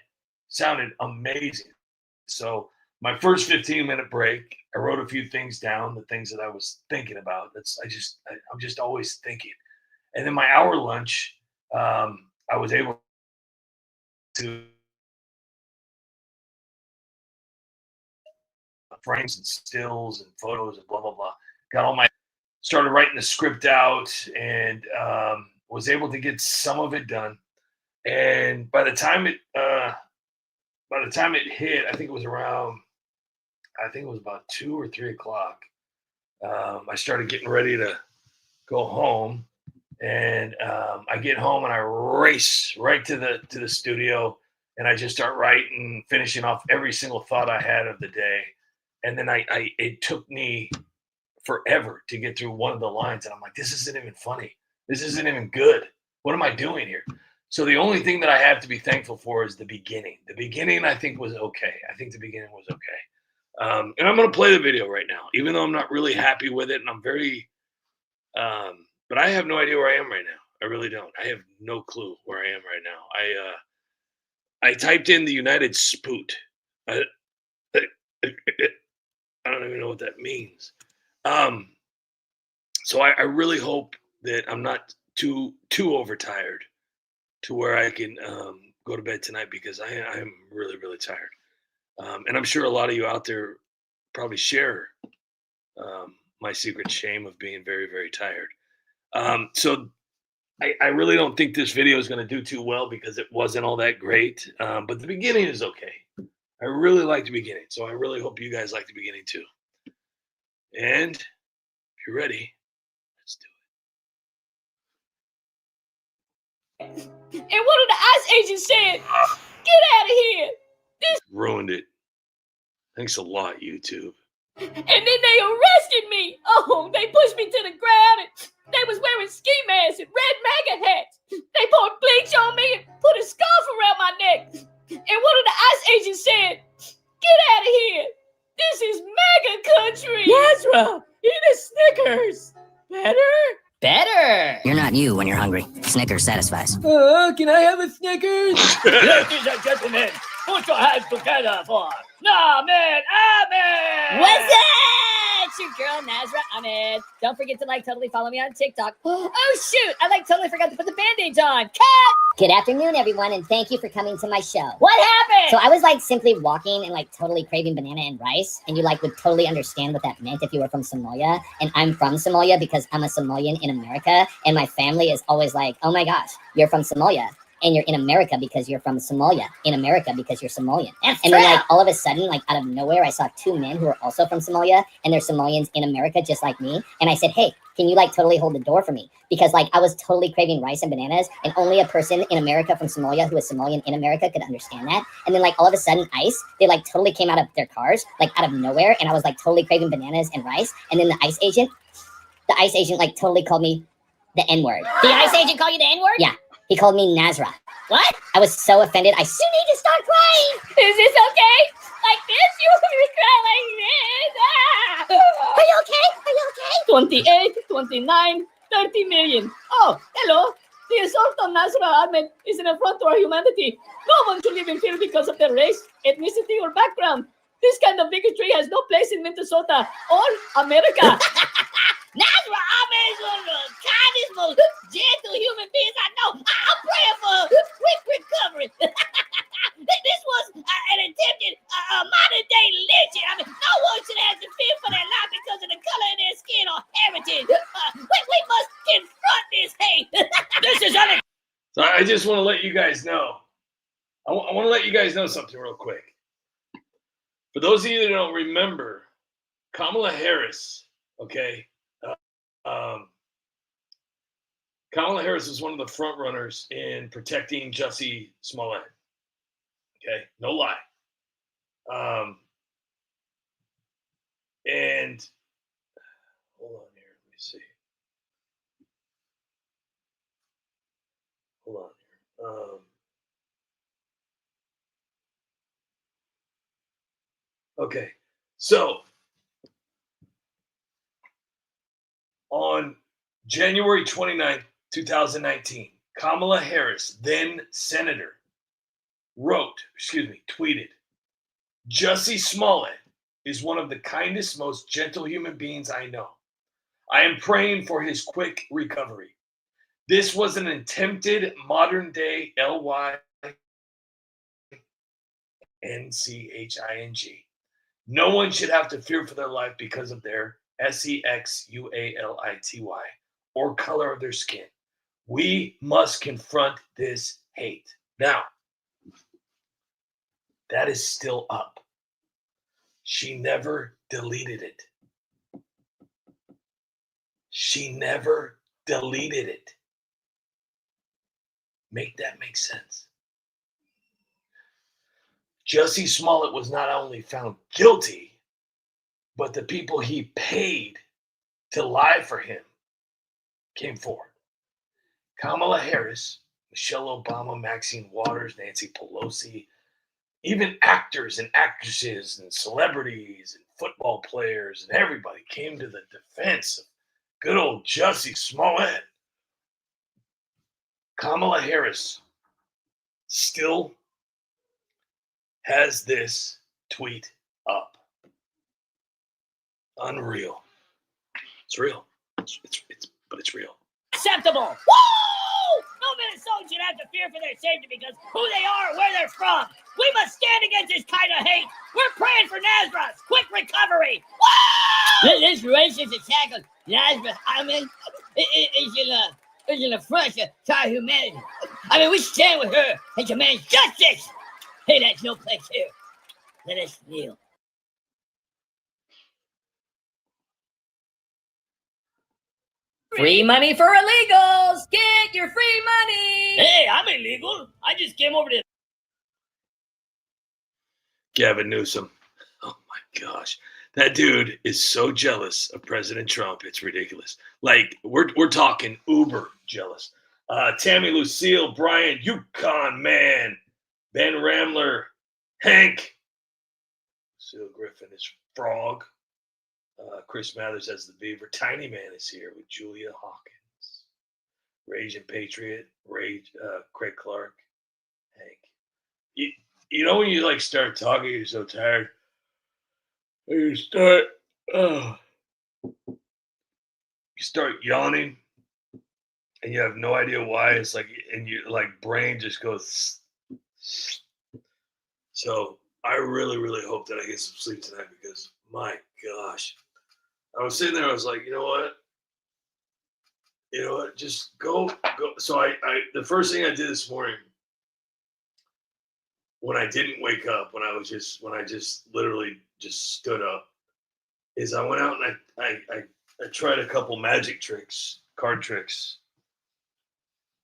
[SPEAKER 1] sounded amazing. So my first 15-minute break, I wrote a few things down, the things that I was thinking about. I'm just always thinking. And then my hour lunch, I was able to frames and stills and photos and blah, blah, blah. Started writing the script out and was able to get some of it done. And by the time it hit, I think it was about 2 or 3 o'clock. I started getting ready to go home, and I get home and I race right to the studio, and I just start writing, finishing off every single thought I had of the day. And then it took me forever to get through one of the lines, and I'm like, this isn't even funny. This isn't even good. What am I doing here? So the only thing that I have to be thankful for is the beginning. The beginning, I think, was okay. I think the beginning was okay. And I'm going to play the video right now, even though I'm not really happy with it. And I'm very, but I have no idea where I am right now. I really don't. I have no clue where I am right now. I typed in the United Spoot. I don't even know what that means. So I really hope that I'm not too overtired to where I can go to bed tonight because I'm really really tired. And I'm sure a lot of you out there probably share my secret shame of being very very tired. So I really don't think this video is going to do too well because it wasn't all that great. But the beginning is okay. I really like the beginning, so I really hope you guys like the beginning too. And if you're ready, let's do
[SPEAKER 2] And one of the ICE agents said, "Get out of here."
[SPEAKER 1] it. Ruined it. Thanks a lot, YouTube.
[SPEAKER 2] And then they arrested me. Oh, they pushed me to the ground and they was wearing ski masks and red MAGA hats. They poured bleach on me and put a scarf around my neck. And one of the ICE agents said, "Get out of here. This is MAGA country." Nazra, eat a Snickers. Better?
[SPEAKER 3] Better. You're not you when you're hungry. Snickers satisfies.
[SPEAKER 2] Can I have a Snickers?
[SPEAKER 4] Ladies and gentlemen, put your hands together for Ahmed.
[SPEAKER 3] What's up? It's your girl Nazra Ahmed. Don't forget to totally follow me on TikTok. Oh shoot, I totally forgot to put the band-aids on. Cut! Good afternoon, everyone, and thank you for coming to my show.
[SPEAKER 2] What happened?
[SPEAKER 3] So I was simply walking and totally craving banana and rice, and you would totally understand what that meant if you were from Somalia. And I'm from Somalia because I'm a Somalian in America, and my family is always like, "Oh my gosh, you're from Somalia. And you're in America because you're from Somalia. In America because you're Somalian." And then all of a sudden, out of nowhere, I saw two men who were also from Somalia, and they're Somalians in America just like me. And I said, "Hey, can you totally hold the door for me?" Because I was totally craving rice and bananas, and only a person in America from Somalia who is Somalian in America could understand that. And then all of a sudden, ICE, they totally came out of their cars, out of nowhere, and I was totally craving bananas and rice. And then the ICE agent totally called me the N-word.
[SPEAKER 5] The ICE agent called you the N-word?
[SPEAKER 3] Yeah. He called me Nazra.
[SPEAKER 5] What?
[SPEAKER 3] I was so offended.
[SPEAKER 5] You need to start crying.
[SPEAKER 2] Is this okay? Like this? You cry like this? Ah!
[SPEAKER 5] Are you okay? Are you okay?
[SPEAKER 2] 28, 29, 30 million. Oh, hello. The assault on Nazra Ahmed is an affront to our humanity. No one should live in fear because of their race, ethnicity, or background. This kind of bigotry has no place in Minnesota or America.
[SPEAKER 5] Nazra Ahmed is one of the kindest, most gentle human beings I know. I'm praying for a quick recovery. This was an attempted modern-day lynching. I mean, no one should have to fear for their life because of the color of their skin or heritage. We must confront this hate.
[SPEAKER 4] This is unacceptable.
[SPEAKER 1] So I just want to let you guys know. I want to let you guys know something real quick. For those of you that don't remember, Kamala Harris, okay? Kamala Harris was one of the front runners in protecting Jussie Smollett. Okay, no lie. And hold on here, let me see. Hold on here. Okay, so on January 29th, 2019, Kamala Harris, then senator, tweeted, "Jussie Smollett is one of the kindest, most gentle human beings I know. I am praying for his quick recovery. This was an attempted modern day LYNCHING. No one should have to fear for their life because of their SEXUALITY or color of their skin. We must confront this hate." Now, that is still up. She never deleted it. She never deleted it. Make that make sense. Jussie Smollett was not only found guilty, but the people he paid to lie for him came forward. Kamala Harris, Michelle Obama, Maxine Waters, Nancy Pelosi, even actors and actresses and celebrities and football players and everybody came to the defense of good old Jussie Smollett. Kamala Harris still has this tweet up. Unreal. It's real. But it's real.
[SPEAKER 5] Acceptable. Woo! No Minnesotan should have to fear for their safety because who they are, where they're from. We must stand against this kind of hate. We're praying for Nazareth. Quick recovery. Woo! This racist attack on Nazareth, I mean, is an affront to our humanity. I mean, we stand with her and demand justice. Hey, that's no place here. Let us kneel.
[SPEAKER 2] Free money for illegals. Get your free money.
[SPEAKER 5] Hey, I'm illegal. I just came over to...
[SPEAKER 1] Gavin Newsom. Oh my gosh. That dude is so jealous of President Trump. It's ridiculous. Like, we're talking uber jealous. Tammy Lucille, Brian, Yukon Man, Ben Ramler, Hank, Lucille Griffin is Frog, Chris Mathers as the Beaver, Tiny Man is here with Julia Hawkins, Rage and Patriot, Craig Clark, Hank. You know when you like start talking, you're so tired. You start yawning, and you have no idea why. It's like, and your like brain just goes. So I really, really hope that I get some sleep tonight because my gosh, I was sitting there. I was like, you know what, just go. So I the first thing I did this morning when I didn't wake up, when I just literally just stood up, is I went out and I tried a couple magic tricks, card tricks,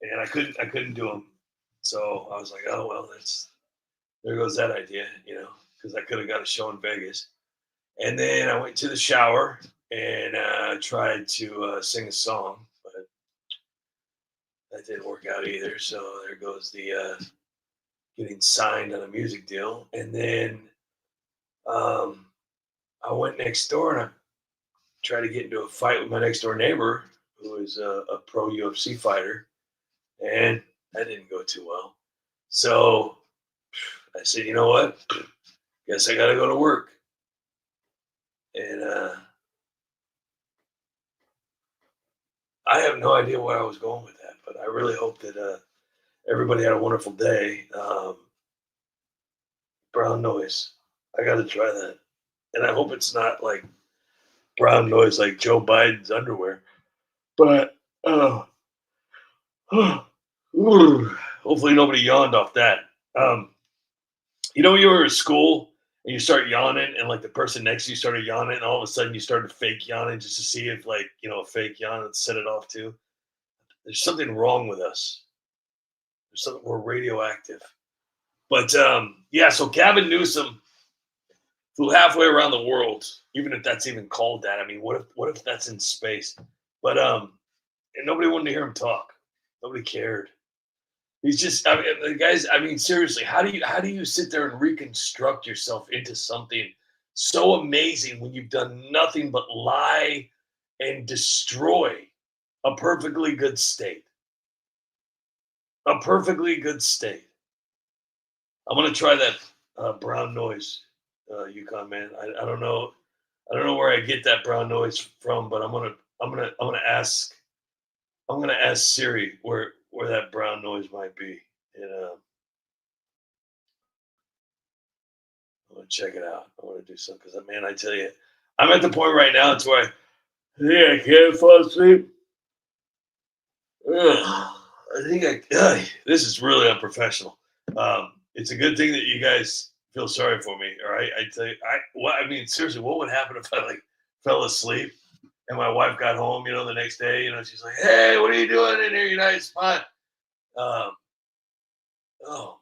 [SPEAKER 1] and I couldn't do them. So I was like, oh well, there goes that idea, because I could have got a show in Vegas. And then I went to the shower and tried to sing a song, but that didn't work out either. So there goes the getting signed on a music deal. And then I went next door and I tried to get into a fight with my next door neighbor, who is a pro UFC fighter, and that didn't go too well. So I said, you know what? Guess I got to go to work. And I have no idea where I was going with that, but I really hope that everybody had a wonderful day. Brown noise. I got to try that. And I hope it's not like brown noise like Joe Biden's underwear. But hopefully nobody yawned off that. You were at school and you start yawning and like the person next to you started yawning and all of a sudden you started fake yawning just to see if a fake yawn would set it off too. There's something wrong with us. We're radioactive. But so Gavin Newsom flew halfway around the world, even if that's even called that. I mean, what if that's in space? But and nobody wanted to hear him talk. Nobody cared. He's just, the guys. I mean, seriously, how do you sit there and reconstruct yourself into something so amazing when you've done nothing but lie and destroy a perfectly good state? A perfectly good state. I'm gonna try that brown noise, Yukon Man. I don't know where I get that brown noise from, but I'm gonna ask Siri where that brown noise might be, and I'm gonna check it out. I want to do something because, man, I tell you, I'm at the point right now. It's where I can't fall asleep. This is really unprofessional. It's a good thing that you guys feel sorry for me. All right, I tell you, seriously, what would happen if I fell asleep and my wife got home, the next day, she's like, "Hey, what are you doing in here, you nice spot?" Oh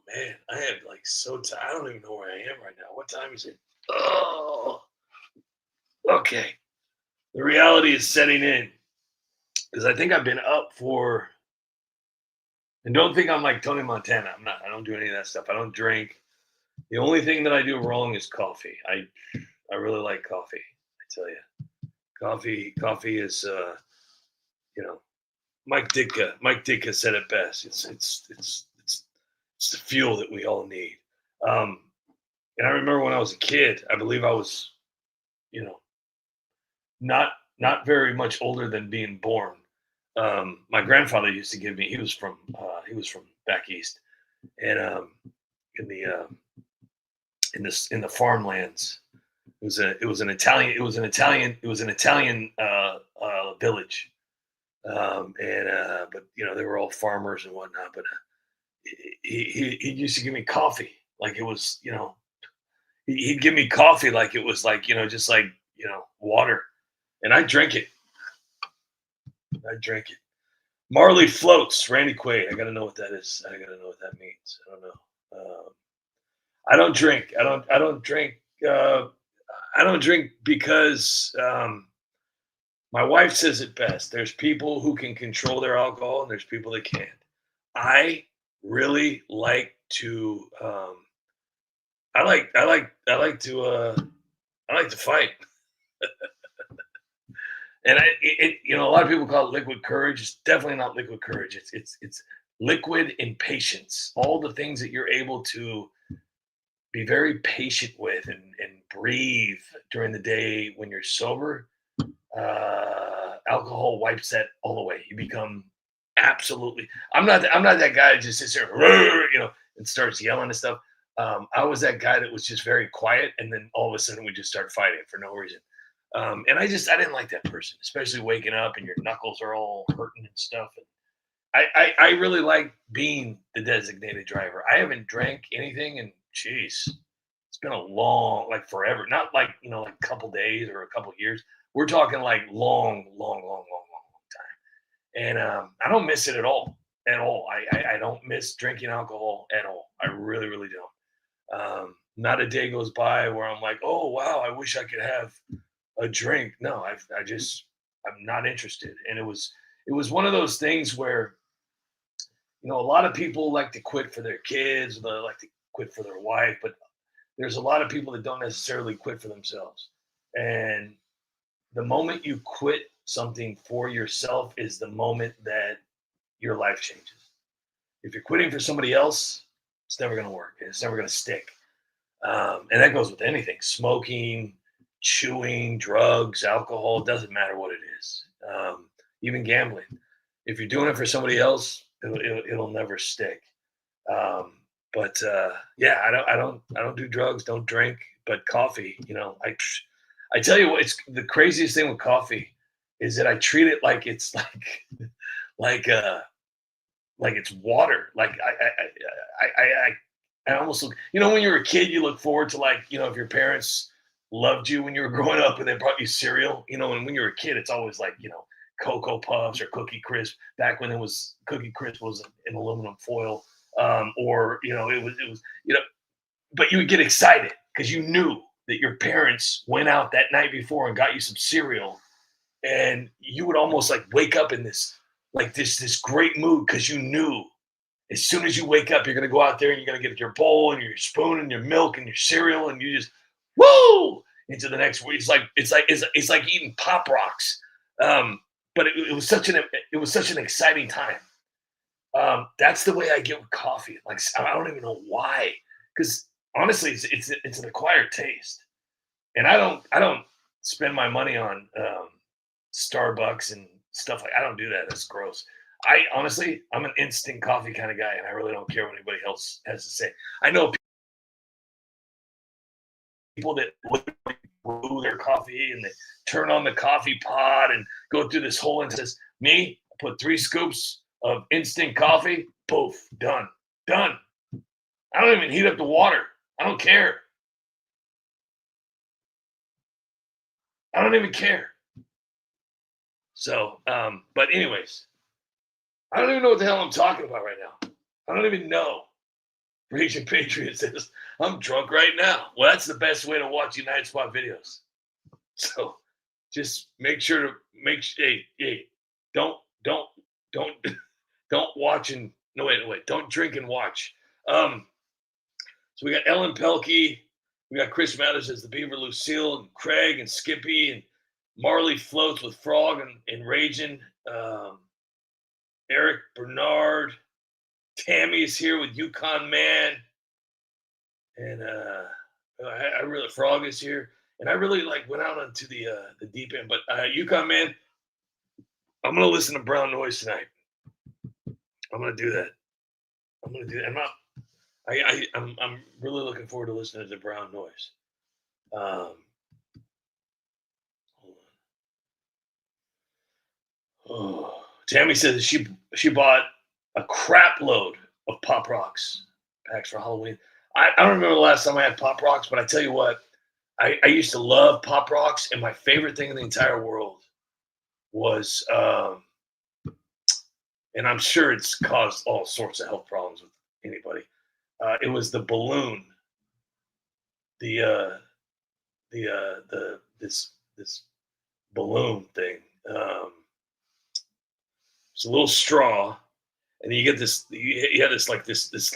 [SPEAKER 1] man, I am so tired. I don't even know where I am right now. What time is it? Oh, okay. The reality is setting in because I think I've been up for. And don't think I'm like Tony Montana. I'm not. I don't do any of that stuff. I don't drink. The only thing that I do wrong is coffee. I really like coffee. I tell you, coffee is Mike Ditka said it best. It's the fuel that we all need. And I remember when I was a kid, I believe I was, not not very much older than being born. My grandfather used to give me. He was from back east, and in the in the farmlands. It was an Italian village, and but they were all farmers and whatnot. But he used to give me coffee like it was he'd give me coffee like it was like just like water, and I drink it. I drink it. Marley floats. Randy Quaid. I gotta know what that is. I gotta know what that means. I don't know. I don't drink. I don't drink. I don't drink because my wife says it best. There's people who can control their alcohol, and there's people that can't. I really like to. I like to fight. And a lot of people call it liquid courage. It's definitely not liquid courage. It's liquid impatience. All the things that you're able to be very patient with and breathe during the day when you're sober. Alcohol wipes that all away. You become absolutely. I'm not that guy that just sits there, and starts yelling and stuff. I was that guy that was just very quiet, and then all of a sudden we just start fighting for no reason. And I didn't like that person, especially waking up and your knuckles are all hurting and stuff. And I really like being the designated driver. I haven't drank anything in, geez, it's been a long, like forever. Not like, like a couple days or a couple years. We're talking like long time. And I don't miss it at all. I don't miss drinking alcohol at all. I really, really don't. Not a day goes by where I'm like, oh, wow, I wish I could have a drink. No, I'm not interested. And it was one of those things where, a lot of people like to quit for their kids, they like to quit for their wife, but there's a lot of people that don't necessarily quit for themselves. And the moment you quit something for yourself is the moment that your life changes. If you're quitting for somebody else, it's never going to work. It's never going to stick. And that goes with anything: smoking, chewing, drugs, alcohol. It doesn't matter what it is. Even gambling. If you're doing it for somebody else, it'll never stick. But yeah, I don't do drugs, don't drink, but coffee. I tell you what, it's the craziest thing with coffee is that I treat it like it's like it's water. Like I almost look. When you were a kid, you look forward to if your parents loved you when you were growing up and they brought you cereal. And when you were a kid, it's always like Cocoa Puffs or Cookie Crisp. Back when Cookie Crisp was in aluminum foil, or it was but you would get excited because you knew that your parents went out that night before and got you some cereal, and you would almost like wake up in this great mood because you knew as soon as you wake up, you're gonna go out there and you're gonna get your bowl and your spoon and your milk and your cereal, and you just woo into the next week. It's like eating Pop Rocks. But it was such an exciting time. That's the way I get with coffee. Like, I don't even know why, because honestly, it's an acquired taste, and I don't spend my money on Starbucks and stuff I don't do that. That's gross. I'm an instant coffee kind of guy, and I really don't care what anybody else has to say. I know people that brew their coffee and they turn on the coffee pot and go through this whole process. Me, I put 3 scoops of instant coffee, poof, done. I don't even heat up the water. I don't care. I don't even care. So, but anyways, I don't even know what the hell I'm talking about right now. I don't even know. Raging Patriot says, I'm drunk right now. Well, that's the best way to watch United Spot videos. So just make sure to hey, don't watch and no, wait, don't drink and watch. So we got Ellen Pelkey, we got Chris Mathers as the Beaver Lucille, and Craig and Skippy, and Marley floats with Frog and Raging. Eric Bernard, Tammy's here with Yukon Man, and I really Frog is here. and I really like went out onto the deep end. But UConn, man, I'm gonna listen to Brown Noise tonight. I'm gonna do that. I'm gonna do that. I'm really looking forward to listening to Brown Noise. Hold on. Oh, Tammy says she bought a crap load of Pop Rocks packs for Halloween. I don't remember the last time I had Pop Rocks, but I tell you what, I used to love Pop Rocks, and my favorite thing in the entire world was, and I'm sure it's caused all sorts of health problems with anybody. It was the balloon, this balloon thing. It's a little straw, and you get this. You had this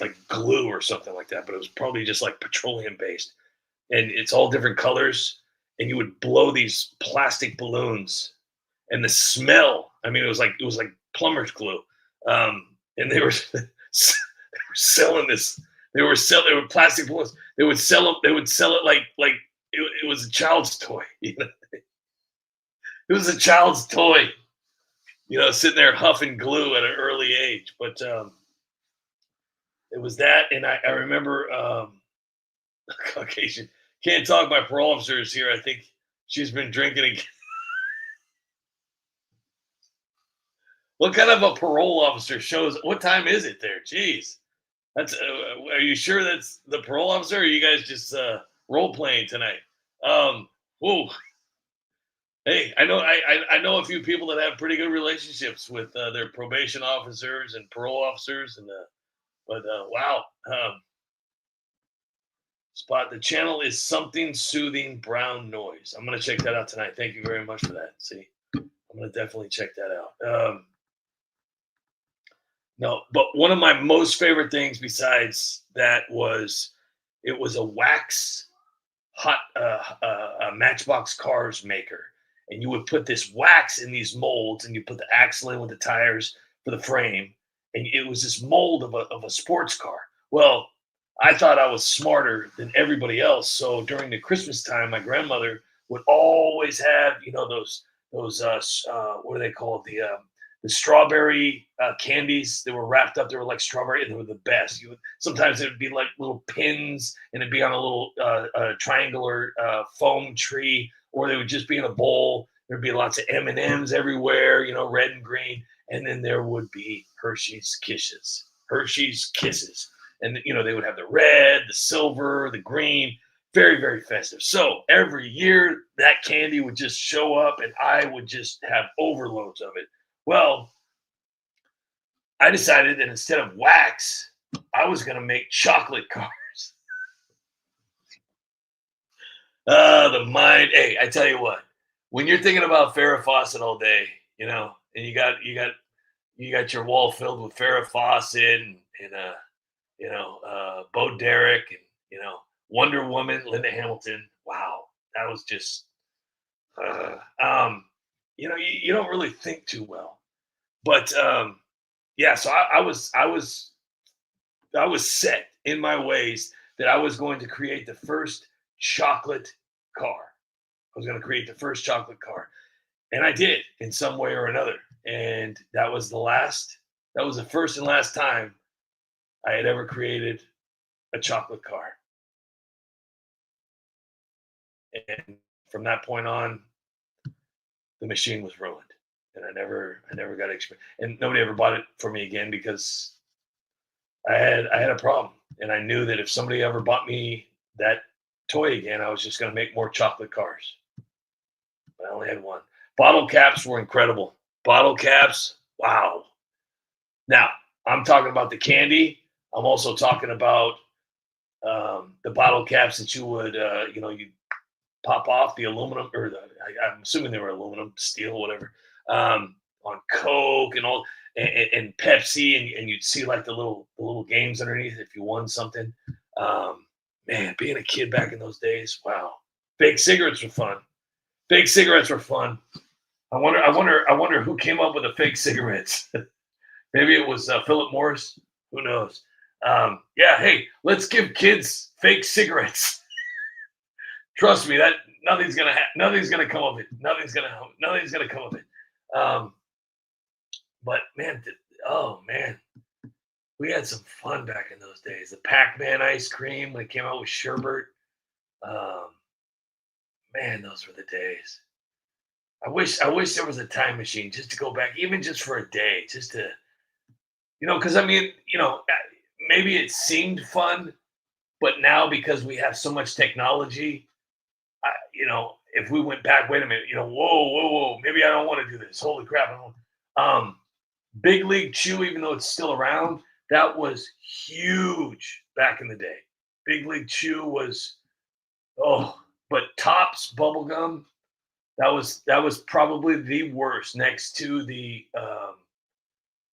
[SPEAKER 1] like glue or something like that, but it was probably just like petroleum based, and it's all different colors. And you would blow these plastic balloons, and the smell. I mean, it was like plumber's glue. And they were selling this. They were plastic balloons. They would sell them. They would sell it like it was a child's toy. You know? It was a child's toy. You know, sitting there huffing glue at an early age. But it was that, and I remember Caucasian can't talk. My parole officer is here. I think she's been drinking again. What kind of a parole officer shows? What time is it there? Jeez, that's. Are you sure that's the parole officer? Or are you guys just role playing tonight? Whoa. Hey, I know a few people that have pretty good relationships with their probation officers and parole officers, and but wow. Spot the channel is Something Soothing Brown Noise. I'm gonna check that out tonight. Thank you very much for that. See, I'm gonna definitely check that out. No, but one of my most favorite things besides that was it was a wax hot Matchbox cars maker, and you would put this wax in these molds, and you put the axle in with the tires for the frame, and it was this mold of a sports car. Well, I thought I was smarter than everybody else, so during the Christmas time, my grandmother would always have those what do they call it, the strawberry candies that were wrapped up. They were like strawberry, and they were the best. Sometimes it would be like little pins, and it'd be on a little triangular foam tree, or they would just be in a bowl. There'd be lots of M&Ms everywhere, red and green, and then there would be Hershey's Kisses, and they would have the red, the silver, the green. Very, very festive. So every year that candy would just show up, and I would just have overloads of it. Well, I decided that instead of wax, I was going to make chocolate cars. The mind. Hey, I tell you what, when you're thinking about Farrah Fawcett all day, and you got your wall filled with Farrah Fawcett and Bo Derek and, Wonder Woman, Linda Hamilton. Wow. That was just, you don't really think too well. But yeah, so I was set in my ways that I was going to create the first chocolate car. I was going to create the first chocolate car, and I did in some way or another. And that was the first and last time I had ever created a chocolate car. And from that point on, the machine was ruined. And I never got to experience, and nobody ever bought it for me again because I had a problem, and I knew that if somebody ever bought me that toy again, I was just going to make more chocolate cars. But I only had one. Bottle caps were incredible. Bottle caps, wow. Now I'm talking about the candy. I'm also talking about the bottle caps that you would, you pop off the aluminum, or I'm assuming they were aluminum, steel, whatever. On Coke and all, and Pepsi, and you'd see like the little games underneath if you won something. Man, being a kid back in those days, wow. Fake cigarettes were fun. I wonder who came up with the fake cigarettes. Maybe it was Philip Morris. Who knows? Yeah, hey, let's give kids fake cigarettes. Trust me, that nothing's gonna come of it. Nothing's gonna come of it. But man, oh man, we had some fun back in those days. The Pac-Man ice cream when it came out with sherbet. Man, those were the days. I wish there was a time machine just to go back, even just for a day, just to, because I mean, maybe it seemed fun, but now because we have so much technology, if we went back, wait a minute, whoa, maybe I don't want to do this. Holy crap! Big League Chew, even though it's still around, that was huge back in the day. Big League Chew was, but Topps bubblegum, that was probably the worst next to the,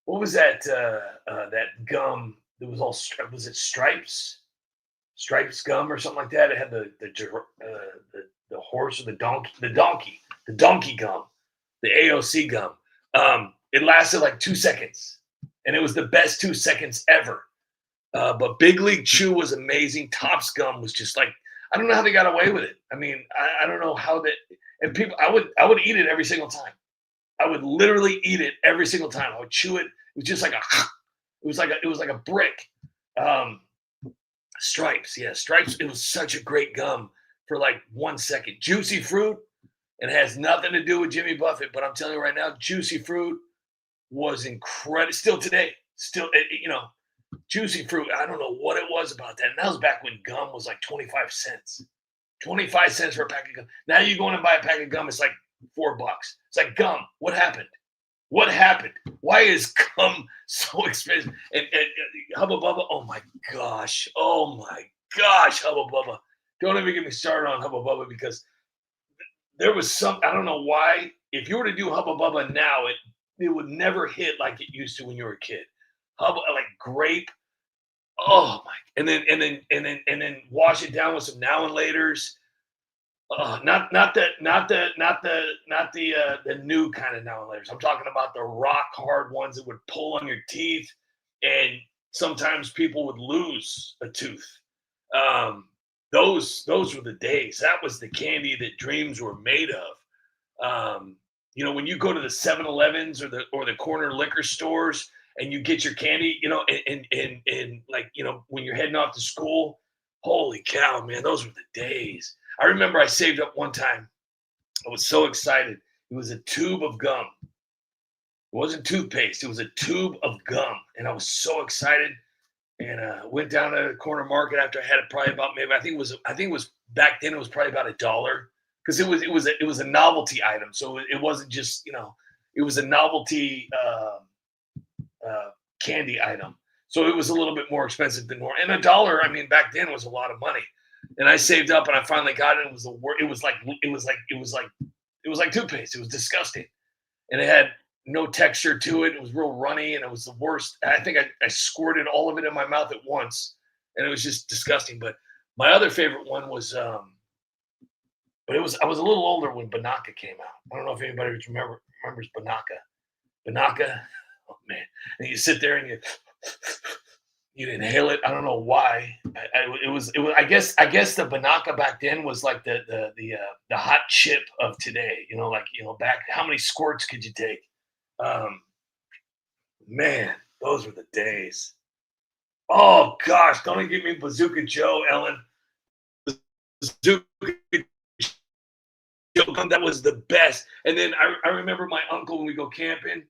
[SPEAKER 1] what was that, that gum that was all, was it Stripes gum or something like that? It had the horse or the donkey gum, the AOC gum. It lasted like 2 seconds, and it was the best 2 seconds ever. But Big League Chew was amazing. Topps gum was just like, I don't know how they got away with it. I mean, I don't know how that. And people, I would eat it every single time. I would literally eat it every single time. I would chew it. It was just like it was like a brick. Stripes, yeah, Stripes. It was such a great gum for like 1 second. Juicy Fruit. It has nothing to do with Jimmy Buffett, but I'm telling you right now, Juicy Fruit was incredible. Still today, Juicy Fruit. I don't know what it was about that. And that was back when gum was like 25 cents. 25 cents for a pack of gum. Now you go in and buy a pack of gum, it's like $4. It's like, gum, what happened? What happened? Why is gum so expensive? And Hubba Bubba, oh my gosh, Hubba Bubba. Don't even get me started on Hubba Bubba, because there was some, I don't know why, if you were to do Hubba Bubba now, it would never hit like it used to when you were a kid. Hubba, like grape, oh my, and then wash it down with some now and laters. Not the new kind of now and laters. I'm talking about the rock hard ones that would pull on your teeth, and sometimes people would lose a tooth. Those were the days. That was the candy that dreams were made of. When you go to the 7-Elevens or the corner liquor stores and you get your candy, and like, when you're heading off to school, holy cow, man, those were the days. I remember I saved up one time. I was so excited. It was a tube of gum. It wasn't toothpaste. It was a tube of gum. And I was so excited. And went down to the corner market after I had it probably about, maybe, I think it was back then, it was probably about $1, because it was a novelty item. So it wasn't just, it was a novelty candy item. So it was a little bit more expensive than normal. And $1, I mean, back then was a lot of money. And I saved up and I finally got it. It was the worst. It was like toothpaste. It was disgusting. And it had no texture to it. It was real runny, and it was the worst. I think I squirted all of it in my mouth at once, and it was just disgusting. But my other favorite one was, I was a little older when Banaka came out. I don't know if anybody remembers Banaka. Banaka, oh man! And you sit there and you'd inhale it. I don't know why. It was. I guess the Banaka back then was like the hot chip of today. Back, how many squirts could you take? Man, those were the days. Oh gosh, don't even give me Bazooka Joe, Ellen. Bazooka Joe, that was the best. And then I remember my uncle when we go camping.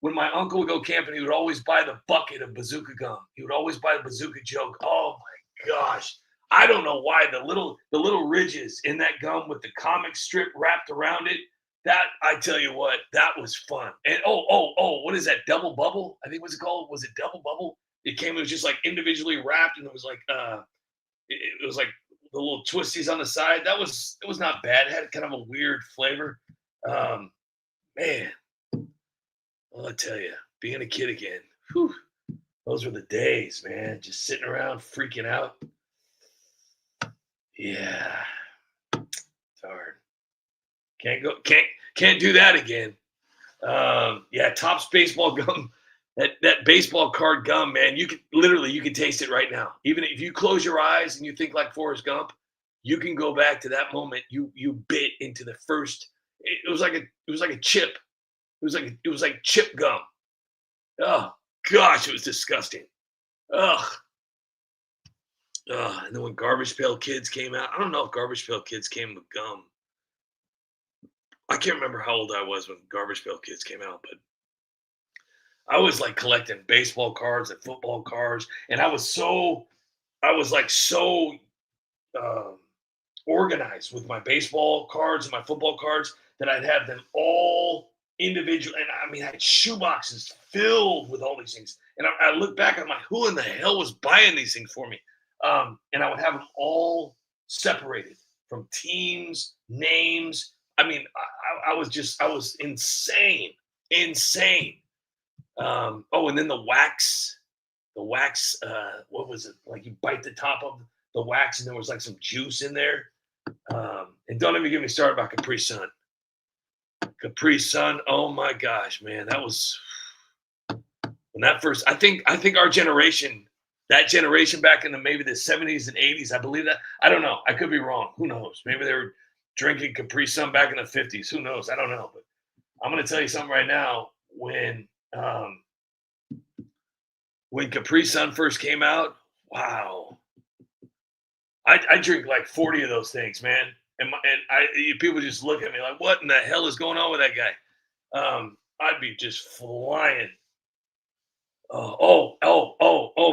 [SPEAKER 1] When my uncle would go camping, he would always buy the bucket of Bazooka gum. He would always buy the Bazooka Joe. Oh my gosh. I don't know why the little ridges in that gum with the comic strip wrapped around it. That, I tell you what, that was fun. And what is that? Double Bubble? I think what's it called? Was it Double Bubble? It was just like individually wrapped, and it was like it was like the little twisties on the side. It was not bad. It had kind of a weird flavor. Man, well, I tell you, being a kid again, whew, those were the days, man. Just sitting around freaking out. Yeah, it's hard. Can't do that again. Yeah, Topps baseball gum, that baseball card gum, man. You could taste it right now. Even if you close your eyes and you think like Forrest Gump, you can go back to that moment you bit into the first. It was like a chip. It was like chip gum. Oh gosh, it was disgusting. Ugh. And then when Garbage Pail Kids came out, I don't know if Garbage Pail Kids came with gum. I can't remember how old I was when Garbage Pail Kids came out, but I was like collecting baseball cards and football cards, and I was like so um, organized with my baseball cards and my football cards that I'd have them all individual. And I mean, I had shoeboxes filled with all these things. And I look back, I'm like, who in the hell was buying these things for me? And I would have them all separated from teams, names. I mean, I was insane. And then the wax, what was it? Like you bite the top of the wax and there was like some juice in there. And don't even get me started about Capri Sun. Capri Sun, oh my gosh, man, that was when that first. I think our generation, that generation back in maybe the 70s and 80s, I believe that. I don't know. I could be wrong. Who knows? Maybe they were drinking Capri Sun back in the 50s. Who knows? I don't know. But I'm going to tell you something right now. When Capri Sun first came out, wow. I drink like 40 of those things, man. And people just look at me like, what in the hell is going on with that guy? I'd be just flying. Oh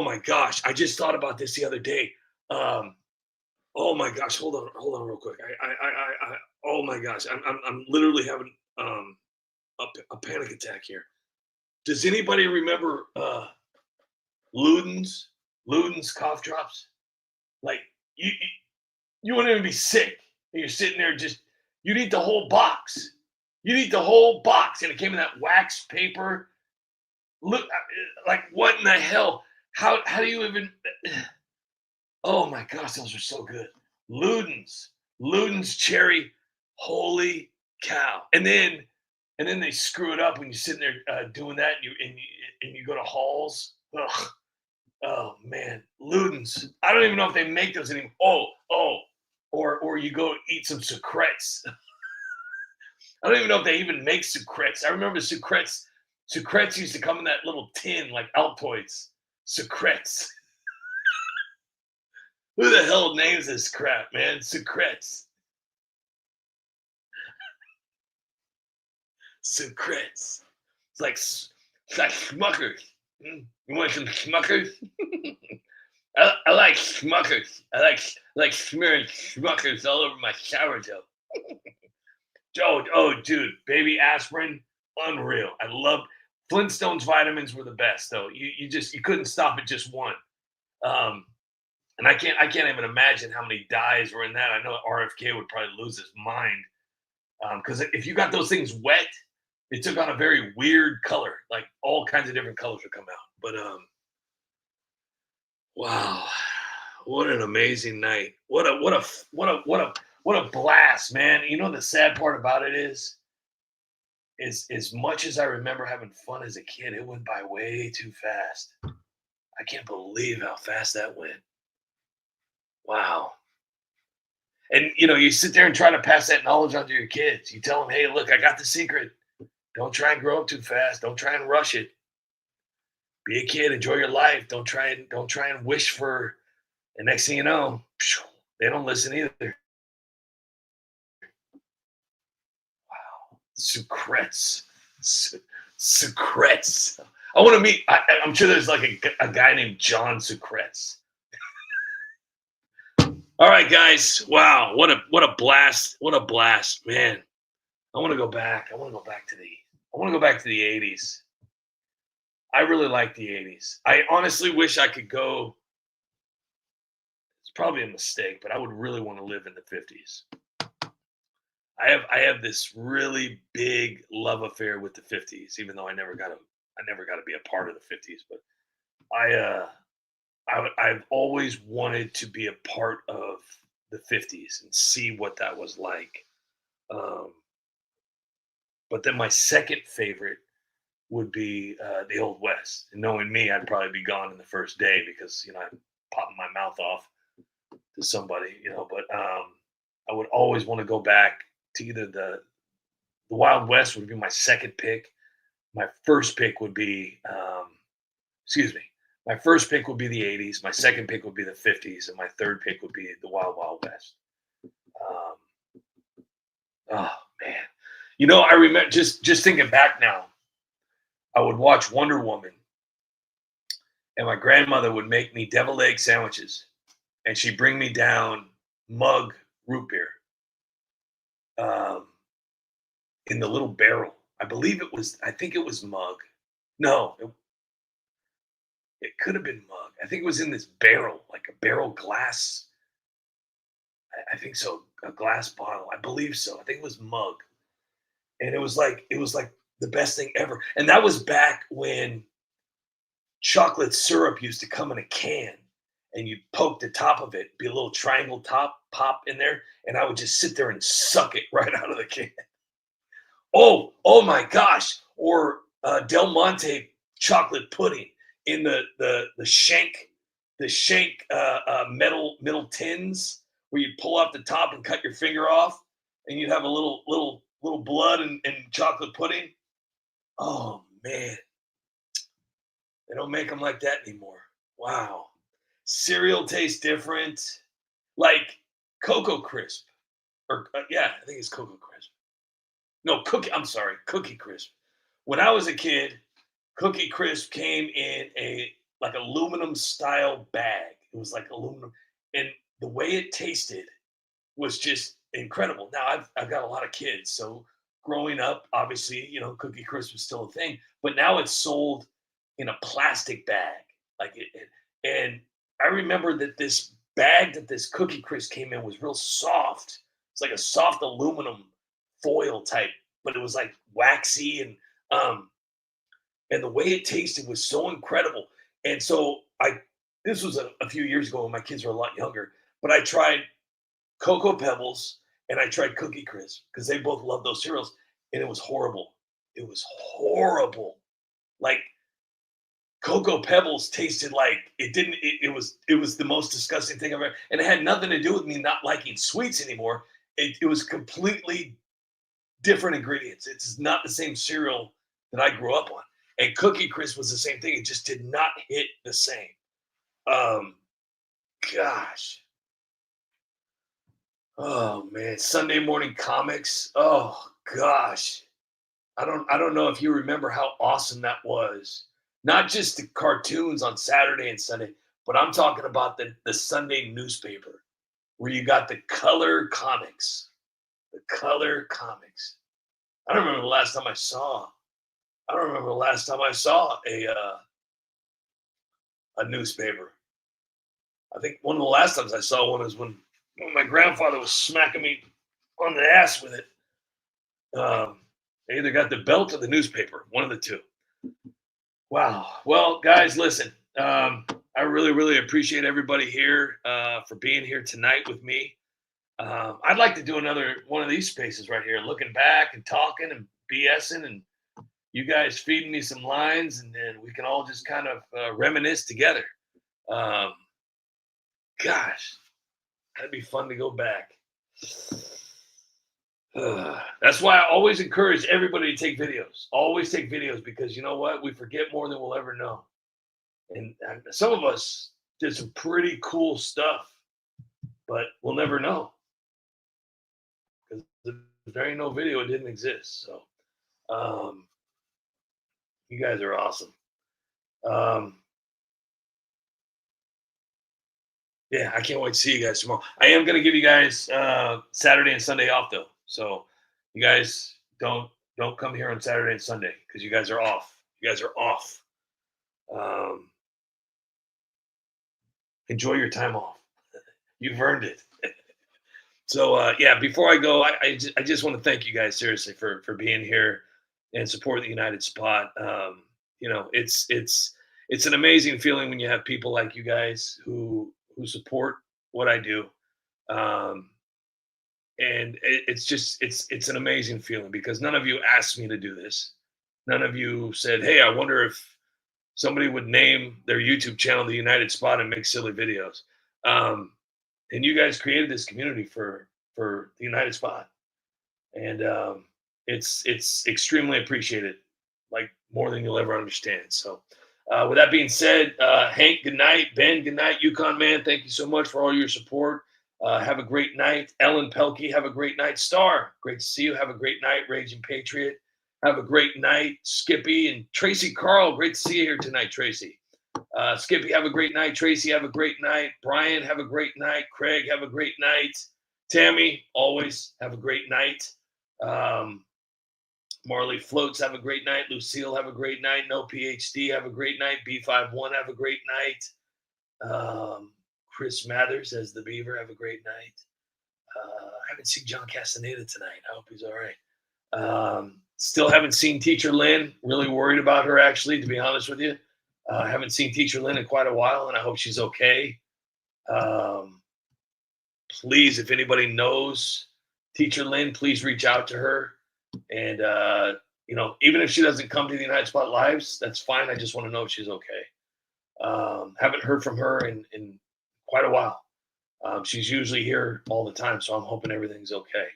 [SPEAKER 1] my gosh. I just thought about this the other day. Oh my gosh. Hold on real quick. Oh my gosh. I'm literally having a panic attack here. Does anybody remember Luden's cough drops? Like you wouldn't even be sick. And you're sitting there you'd eat the whole box. You'd eat the whole box. And it came in that wax paper. Look, like what in the hell? How do you even? Oh my gosh, those are so good. Luden's cherry. Holy cow! And then they screw it up when you're sitting there doing that, and you go to Halls. Ugh. Oh man, Luden's. I don't even know if they make those anymore. Or you go eat some sucrets. I don't even know if they even make sucrets. I remember sucrets. Sucrets used to come in that little tin like Altoids. Sucrets. Who the hell names this crap, man? Sucrets. Sucrets. It's like Smuckers. You want some Smuckers? I like Smuckers. I like smearing Smuckers all over my sourdough. Oh, dude, baby aspirin, unreal. I loved Flintstones vitamins were the best though. You couldn't stop at just one. And I can't even imagine how many dyes were in that. I know RFK would probably lose his mind. Because if you got those things wet, it took on a very weird color. Like all kinds of different colors would come out. But wow, what an amazing night! What a blast, man! You know the sad part about it is as much as I remember having fun as a kid, it went by way too fast. I can't believe how fast that went. Wow. And you sit there and try to pass that knowledge on to your kids. You tell them, hey, look, I got the secret. Don't try and grow up too fast. Don't try and rush it. Be a kid, enjoy your life. Don't try and wish for. And next thing you know, they don't listen either. Wow, Sucrets. Sucrets. I want to meet. I'm sure there's like a guy named John Sucrets. All right, guys. Wow, what a blast! What a blast, man. I want to go back. I want to go back to the 80s. I really like the 80s. I honestly wish I could go. It's probably a mistake, but I would really want to live in the 50s. I have this really big love affair with the 50s, even though I never got to be a part of the 50s. But I've always wanted to be a part of the 50s and see what that was like. But then my second favorite would be the Old West. And knowing me, I'd probably be gone in the first day because, I'm popping my mouth off to somebody, but I would always want to go back to either the Wild West would be my second pick. My first pick would be, excuse me, my first pick would be the 80s. My second pick would be the 50s. And my third pick would be the Wild Wild West. Um, oh, man. I remember just thinking back now, I would watch Wonder Woman and my grandmother would make me deviled egg sandwiches and she'd bring me down mug root beer in the little barrel. I think it was mug. No, it could have been mug. I think it was in this barrel, like a barrel glass. I think so. A glass bottle. I believe so. I think it was mug. And it was like the best thing ever. And that was back when chocolate syrup used to come in a can and you poke the top of it, be a little triangle top pop in there, and I would just sit there and suck it right out of the can. Oh my gosh. Or Del Monte chocolate pudding in the shank metal tins where you pull off the top and cut your finger off and you'd have a little blood and chocolate pudding. Oh man. They don't make them like that anymore. Wow. Cereal tastes different. Like Cocoa Crisp. Or yeah, I think it's Cocoa Crisp. No, Cookie Crisp. When I was a kid, Cookie Crisp came in a like aluminum style bag. It was like aluminum, and the way it tasted was just incredible. Now I've got a lot of kids, so growing up, obviously, Cookie Crisp was still a thing, but now it's sold in a plastic bag. And I remember that this bag that this Cookie Crisp came in was real soft. It's like a soft aluminum foil type, but it was like waxy and the way it tasted was so incredible. And so this was a few years ago when my kids were a lot younger, but I tried Cocoa Pebbles and I tried Cookie Crisp because they both love those cereals, and it was horrible. It was horrible. Like Cocoa Pebbles tasted like it was the most disgusting thing I've ever, and it had nothing to do with me not liking sweets anymore. It was completely different ingredients. It's not the same cereal that I grew up on. And Cookie Crisp was the same thing. It just did not hit the same. Gosh. Oh man, Sunday morning comics. Oh gosh. I don't know if you remember how awesome that was. Not just the cartoons on Saturday and Sunday, but I'm talking about the Sunday newspaper where you got the color comics. The color comics. I don't remember the last time I saw a newspaper. I think one of the last times I saw one is when my grandfather was smacking me on the ass with it. They either got the belt or the newspaper, one of the two. Wow. Well, guys, listen. I really, really appreciate everybody here for being here tonight with me. I'd like to do another one of these spaces right here, looking back and talking and BSing, and you guys feeding me some lines, and then we can all just kind of reminisce together. Gosh, that'd be fun to go back. That's why I always encourage everybody to take videos. Always take videos, because you know what? We forget more than we'll ever know. And some of us did some pretty cool stuff, but we'll never know. Because if there ain't no video, it didn't exist. So you guys are awesome. Yeah, I can't wait to see you guys tomorrow. I am going to give you guys Saturday and Sunday off, though. So you guys don't come here on Saturday and Sunday because you guys are off. You guys are off. Enjoy your time off. You've earned it. So yeah, before I go, I just want to thank you guys seriously for being here and supporting the United Spot. It's an amazing feeling when you have people like you guys who support what I do. And it's an amazing feeling because none of you asked me to do this. None of you said, hey, I wonder if somebody would name their YouTube channel The United Spot and make silly videos. And you guys created this community for the United Spot. And it's extremely appreciated, like more than you'll ever understand. So with that being said, Hank, good night. Ben, good night. Yukon Man, thank you so much for all your support. Have a great night. Ellen Pelkey, have a great night. Star, great to see you. Have a great night. Raging Patriot, have a great night. Skippy and Tracy Carl, great to see you here tonight, Tracy. Skippy, have a great night. Tracy, have a great night. Brian, have a great night. Craig, have a great night. Tammy, always have a great night. Marley Floats, have a great night. Lucille, have a great night. No PhD, have a great night. B51, have a great night. Chris Mathers as the Beaver, have a great night. I haven't seen John Castaneda tonight. I hope he's all right. Still haven't seen Teacher Lynn. Really worried about her, actually, to be honest with you. I haven't seen Teacher Lynn in quite a while, and I hope she's okay. Please, if anybody knows Teacher Lynn, please reach out to her. And, you know, even if she doesn't come to the United Spot Lives, that's fine. I just want to know if she's okay. Haven't heard from her in quite a while. She's usually here all the time, so I'm hoping everything's okay.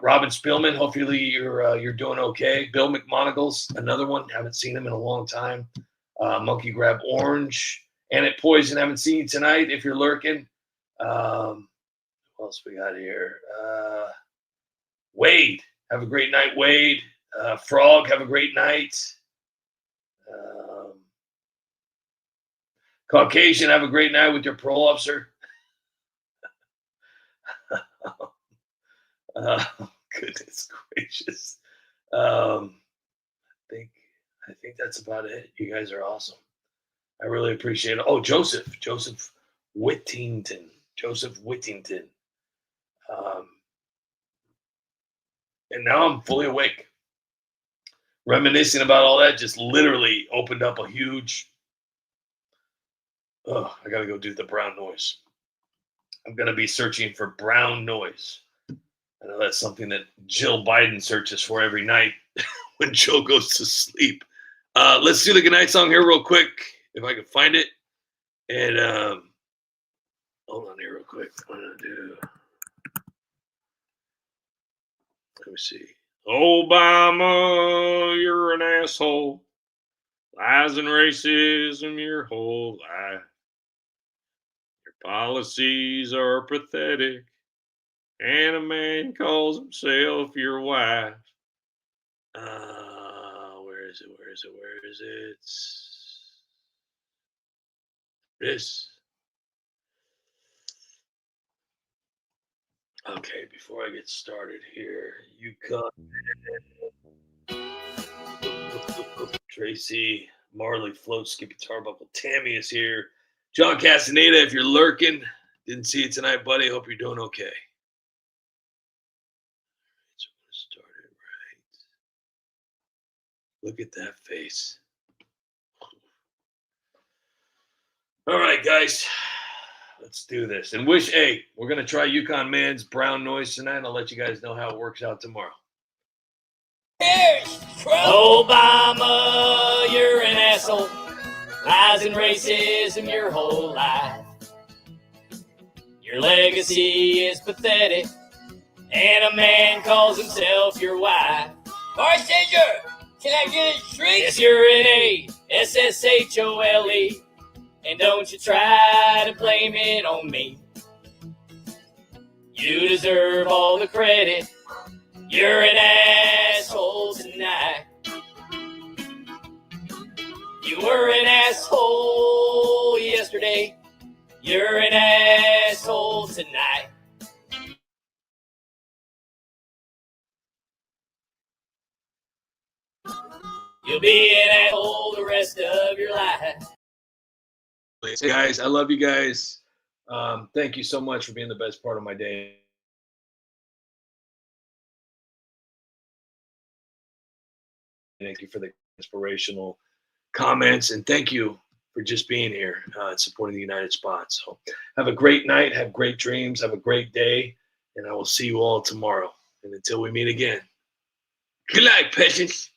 [SPEAKER 1] Robin Spielman, hopefully you're doing okay. Bill McMonagle's another one. Haven't seen him in a long time. Monkey Grab Orange. Annette Poison, haven't seen you tonight if you're lurking. What else we got here? Wade, have a great night, Wade. Frog, have a great night. Caucasian, have a great night with your parole officer. Goodness gracious. I think that's about it. You guys are awesome. I really appreciate it. Oh, Joseph Whittington. And now I'm fully awake. Reminiscing about all that just literally opened up a huge. Oh, I gotta go do the brown noise. I'm gonna be searching for brown noise. I know that's something that Jill Biden searches for every night when Joe goes to sleep. Let's do the goodnight song here real quick, if I can find it. And hold on here real quick. What am I gonna do? Let me see. Obama, you're an asshole. Lies and racism your whole life. Your policies are pathetic. And a man calls himself your wife. Where is it? This. Okay, before I get started here, you come. Tracy, Marley, Float, Skippy Tarbuckle, Tammy is here. John Castaneda, if you're lurking, didn't see you tonight, buddy. Hope you're doing okay. So I'm gonna start it right. Look at that face. All right, guys. Let's do this. And we're going to try Yukon Man's brown noise tonight. I'll let you guys know how it works out tomorrow.
[SPEAKER 5] Here's Trump.
[SPEAKER 4] Obama, you're an asshole. Lies and racism your whole life. Your legacy is pathetic. And a man calls himself your wife.
[SPEAKER 5] Bartender, can I get a drink?
[SPEAKER 4] Yes, you're an A-S-S-H-O-L-E. And don't you try to blame it on me. You deserve all the credit. You're an asshole tonight. You were an asshole yesterday. You're an asshole tonight. You'll be an asshole the rest of your life.
[SPEAKER 1] Hey guys, I love you guys. Thank you so much for being the best part of my day. Thank you for the inspirational comments, and thank you for just being here and supporting the United Spot. So have a great night, have great dreams, have a great day, and I will see you all tomorrow. And until we meet again, good night, peasants.